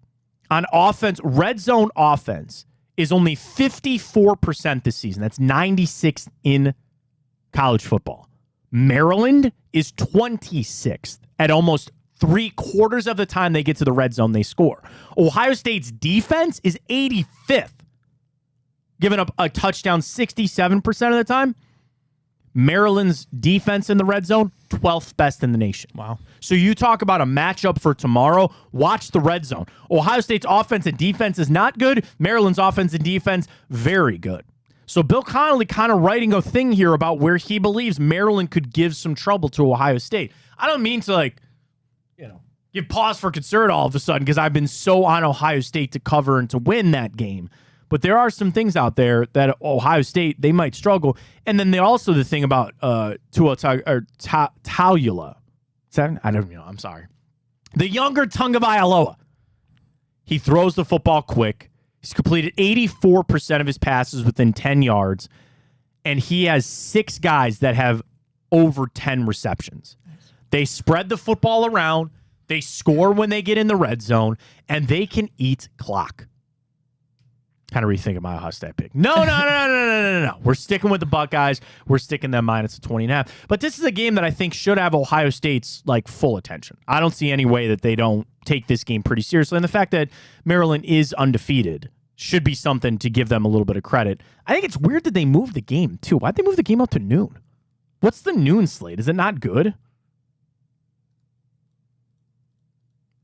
on offense, red zone offense, is only 54% this season. That's 96th in college football. Maryland is 26th at almost 3/4 of the time they get to the red zone, they score. Ohio State's defense is 85th, giving up a touchdown 67% of the time. Maryland's defense in the red zone, 12th best in the nation. Wow. So you talk about a matchup for tomorrow, watch the red zone. Ohio State's offense and defense is not good. Maryland's offense and defense, very good. So Bill Connolly kind of writing a thing here about where he believes Maryland could give some trouble to Ohio State. I don't mean to give pause for concern all of a sudden because I've been so on Ohio State to cover and to win that game. But there are some things out there that Ohio State, they might struggle. And then also the thing about Tua Tagovailoa. I don't know. I'm sorry. The younger Tagovailoa. He throws the football quick. He's completed 84% of his passes within 10 yards. And he has 6 guys that have over 10 receptions. They spread the football around. They score when they get in the red zone. And they can eat clock. Kind of rethinking my Ohio State pick. No. We're sticking with the Buckeyes. We're sticking them minus a 20.5. But this is a game that I think should have Ohio State's full attention. I don't see any way that they don't take this game pretty seriously. And the fact that Maryland is undefeated should be something to give them a little bit of credit. I think it's weird that they moved the game, too. Why'd they move the game up to noon? What's the noon slate? Is it not good?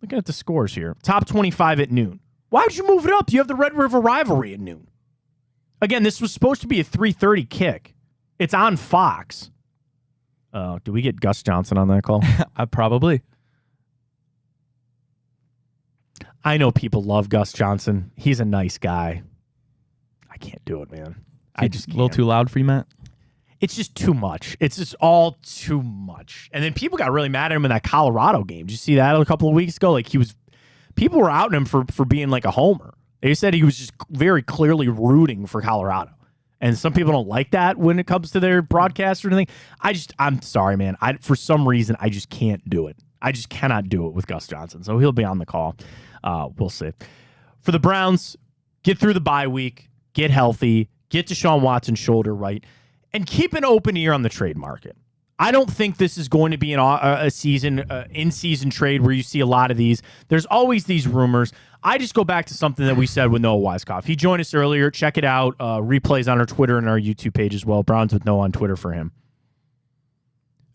Looking at the scores here. Top 25 at noon. Why would you move it up? You have the Red River rivalry at noon. Again, this was supposed to be a 3:30 kick. It's on Fox. Do we get Gus Johnson on that call? Probably. I know people love Gus Johnson. He's a nice guy. I can't do it, man. I just can't. A little too loud for you, Matt? it's just too much. It's just all too much. And then people got really mad at him in that Colorado game. Did you see that a couple of weeks ago? Like people were outing him for being like a homer. They said he was just very clearly rooting for Colorado. And some people don't like that when it comes to their broadcast or anything. I'm sorry, man. For some reason, I just can't do it. I just cannot do it with Gus Johnson. So he'll be on the call. We'll see. For the Browns, get through the bye week, get healthy, get Deshaun Watson's shoulder right, and keep an open ear on the trade market. I don't think this is going to be a season, in-season trade where you see a lot of these. There's always these rumors. I just go back to something that we said with Noah Weiskopf. He joined us earlier. Check it out. Replays on our Twitter and our YouTube page as well. Browns with Noah on Twitter for him.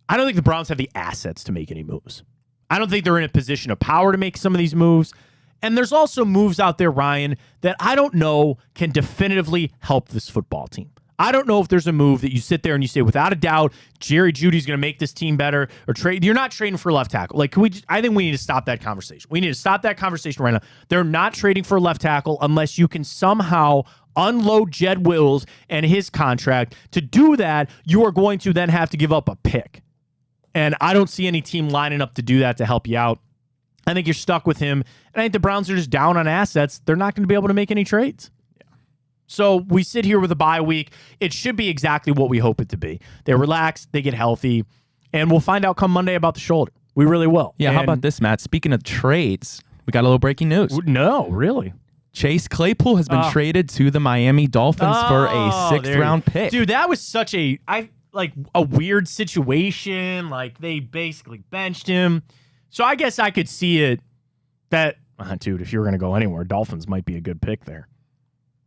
I don't think the Browns have the assets to make any moves. I don't think they're in a position of power to make some of these moves. And there's also moves out there, Ryan, that I don't know can definitively help this football team. I don't know if there's a move that you sit there and you say, without a doubt, Jerry Jeudy's going to make this team better, or trade. You're not trading for a left tackle. Like, I think we need to stop that conversation. We need to stop that conversation right now. They're not trading for a left tackle unless you can somehow unload Jed Wills and his contract. To do that, you are going to then have to give up a pick. And I don't see any team lining up to do that to help you out. I think you're stuck with him. And I think the Browns are just down on assets. They're not going to be able to make any trades. So we sit here with a bye week. It should be exactly what we hope it to be. They relax, they get healthy, and we'll find out come Monday about the shoulder. We really will. Yeah, how about this, Matt? Speaking of trades, we got a little breaking news. No, really? Chase Claypool has been traded to the Miami Dolphins for a sixth-round pick. Dude, that was such a weird situation. Like, they basically benched him. So I guess I could see it that, dude, if you were going to go anywhere, Dolphins might be a good pick there.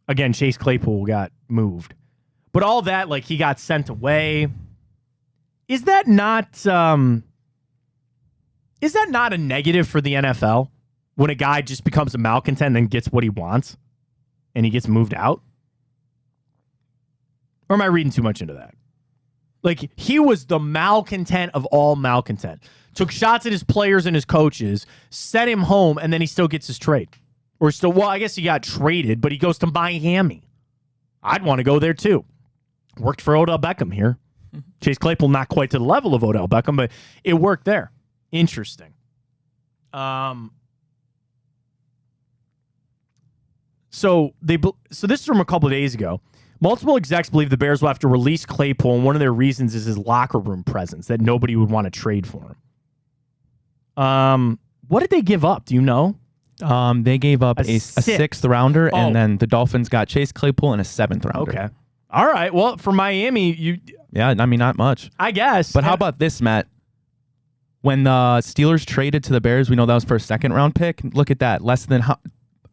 Again, Chase Claypool got moved. But all that, like, he got sent away. Is that not a negative for the NFL when a guy just becomes a malcontent and then gets what he wants and he gets moved out? Or am I reading too much into that? Like, he was the malcontent of all malcontent. Took shots at his players and his coaches, sent him home, and then he still gets his trade. Or still, well, I guess he got traded, but he goes to Miami. I'd want to go there too. Worked for Odell Beckham here. Chase Claypool, not quite to the level of Odell Beckham, but it worked there. Interesting. So this is from a couple of days ago. Multiple execs believe the Bears will have to release Claypool, and one of their reasons is his locker room presence, that nobody would want to trade for him. What did they give up? Do you know? They gave up a sixth rounder, and then the Dolphins got Chase Claypool and a seventh rounder. Okay. All right. Well, for Miami, not much. I guess. But how about this, Matt? When the Steelers traded to the Bears, we know that was for a second-round pick. Look at that. I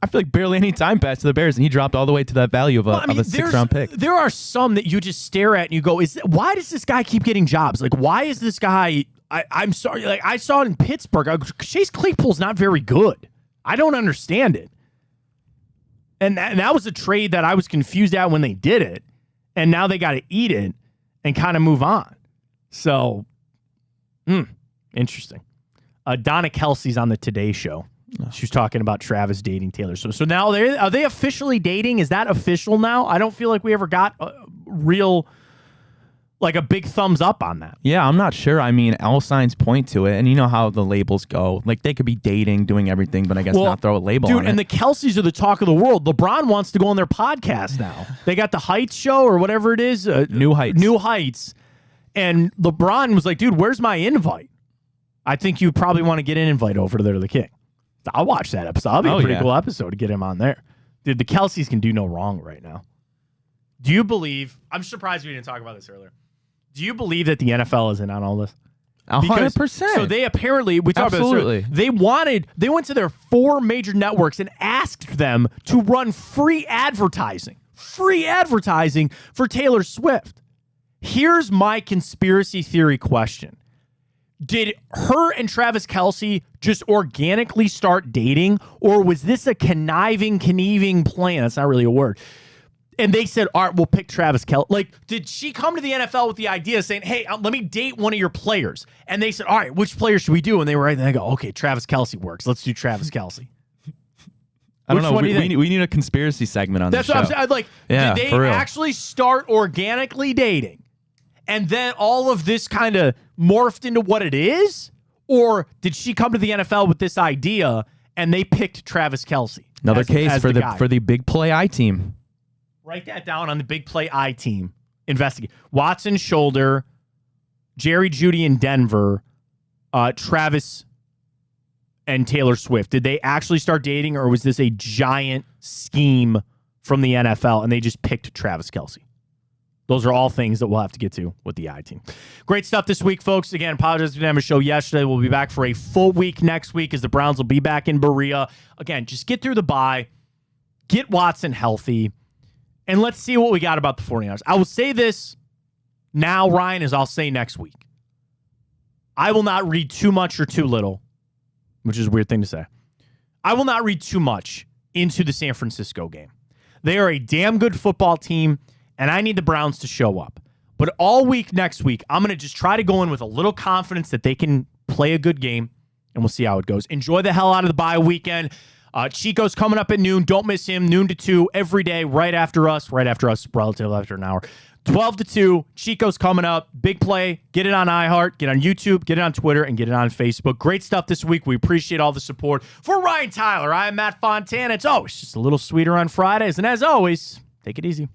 feel like barely any time passed to the Bears, and he dropped all the way to that value of a sixth-round pick. There are some that you just stare at and you go, why does this guy keep getting jobs? Like, why is this guy... I'm sorry. Like, I saw it in Pittsburgh. Chase Claypool's not very good. I don't understand it. And that was a trade that I was confused at when they did it. And now they got to eat it and kind of move on. So, interesting. Donna Kelsey's on the Today Show. She was talking about Travis dating Taylor. So now are they officially dating? Is that official now? I don't feel like we ever got a real... like a big thumbs up on that. Yeah, I'm not sure. I mean, all signs point to it, and you know how the labels go. Like, they could be dating, doing everything, but I guess not throw a label on it. Dude, and the Kelseys are the talk of the world. LeBron wants to go on their podcast now. They got the Heights show or whatever it is. New Heights. New Heights. And LeBron was like, dude, where's my invite? I think you probably want to get an invite over there to the King. I'll watch that episode. That'll be a pretty cool episode to get him on there. Dude, the Kelseys can do no wrong right now. Do you believe... I'm surprised we didn't talk about this earlier. Do you believe that the NFL is in on all this? 100%. So they apparently, we talked about this, they went to their 4 major networks and asked them to run free advertising for Taylor Swift. Here's my conspiracy theory question. Did her and Travis Kelce just organically start dating, or was this a conniving plan? That's not really a word. And they said, all right, we'll pick Travis Kelce. Like, did she come to the NFL with the idea saying, hey, let me date one of your players? And they said, all right, which player should we do? And they were right there. They go, okay, Travis Kelce works. Let's do Travis Kelce. I don't know. We need a conspiracy segment on this show. That's what I'm saying. Like, did they actually start organically dating? and then all of this kind of morphed into what it is? Or did she come to the NFL with this idea and they picked Travis Kelce? Another case for the big play I team. Write that down on the big play I team. Investigate. Watson shoulder, Jerry Jeudy in Denver, Travis and Taylor Swift. Did they actually start dating, or was this a giant scheme from the NFL and they just picked Travis Kelce? Those are all things that we'll have to get to with the I team. Great stuff this week, folks. Again, apologize we didn't have a show yesterday. We'll be back for a full week next week as the Browns will be back in Berea. Again, just get through the bye, get Watson healthy, and let's see what we got about the 49ers. I will say this now, Ryan, as I'll say next week. I will not read too much or too little, which is a weird thing to say. I will not read too much into the San Francisco game. They are a damn good football team, and I need the Browns to show up. But all week next week, I'm going to just try to go in with a little confidence that they can play a good game, and we'll see how it goes. Enjoy the hell out of the bye weekend. Chico's coming up at noon. Don't miss him. Noon to 2 every day, right after us, relative after an hour. 12 to 2. Chico's coming up. Big play. Get it on iHeart. Get on YouTube. Get it on Twitter. And get it on Facebook. Great stuff this week. We appreciate all the support. For Ryan Tyler, I am Matt Fontana. It's always just a little sweeter on Fridays. And as always, take it easy.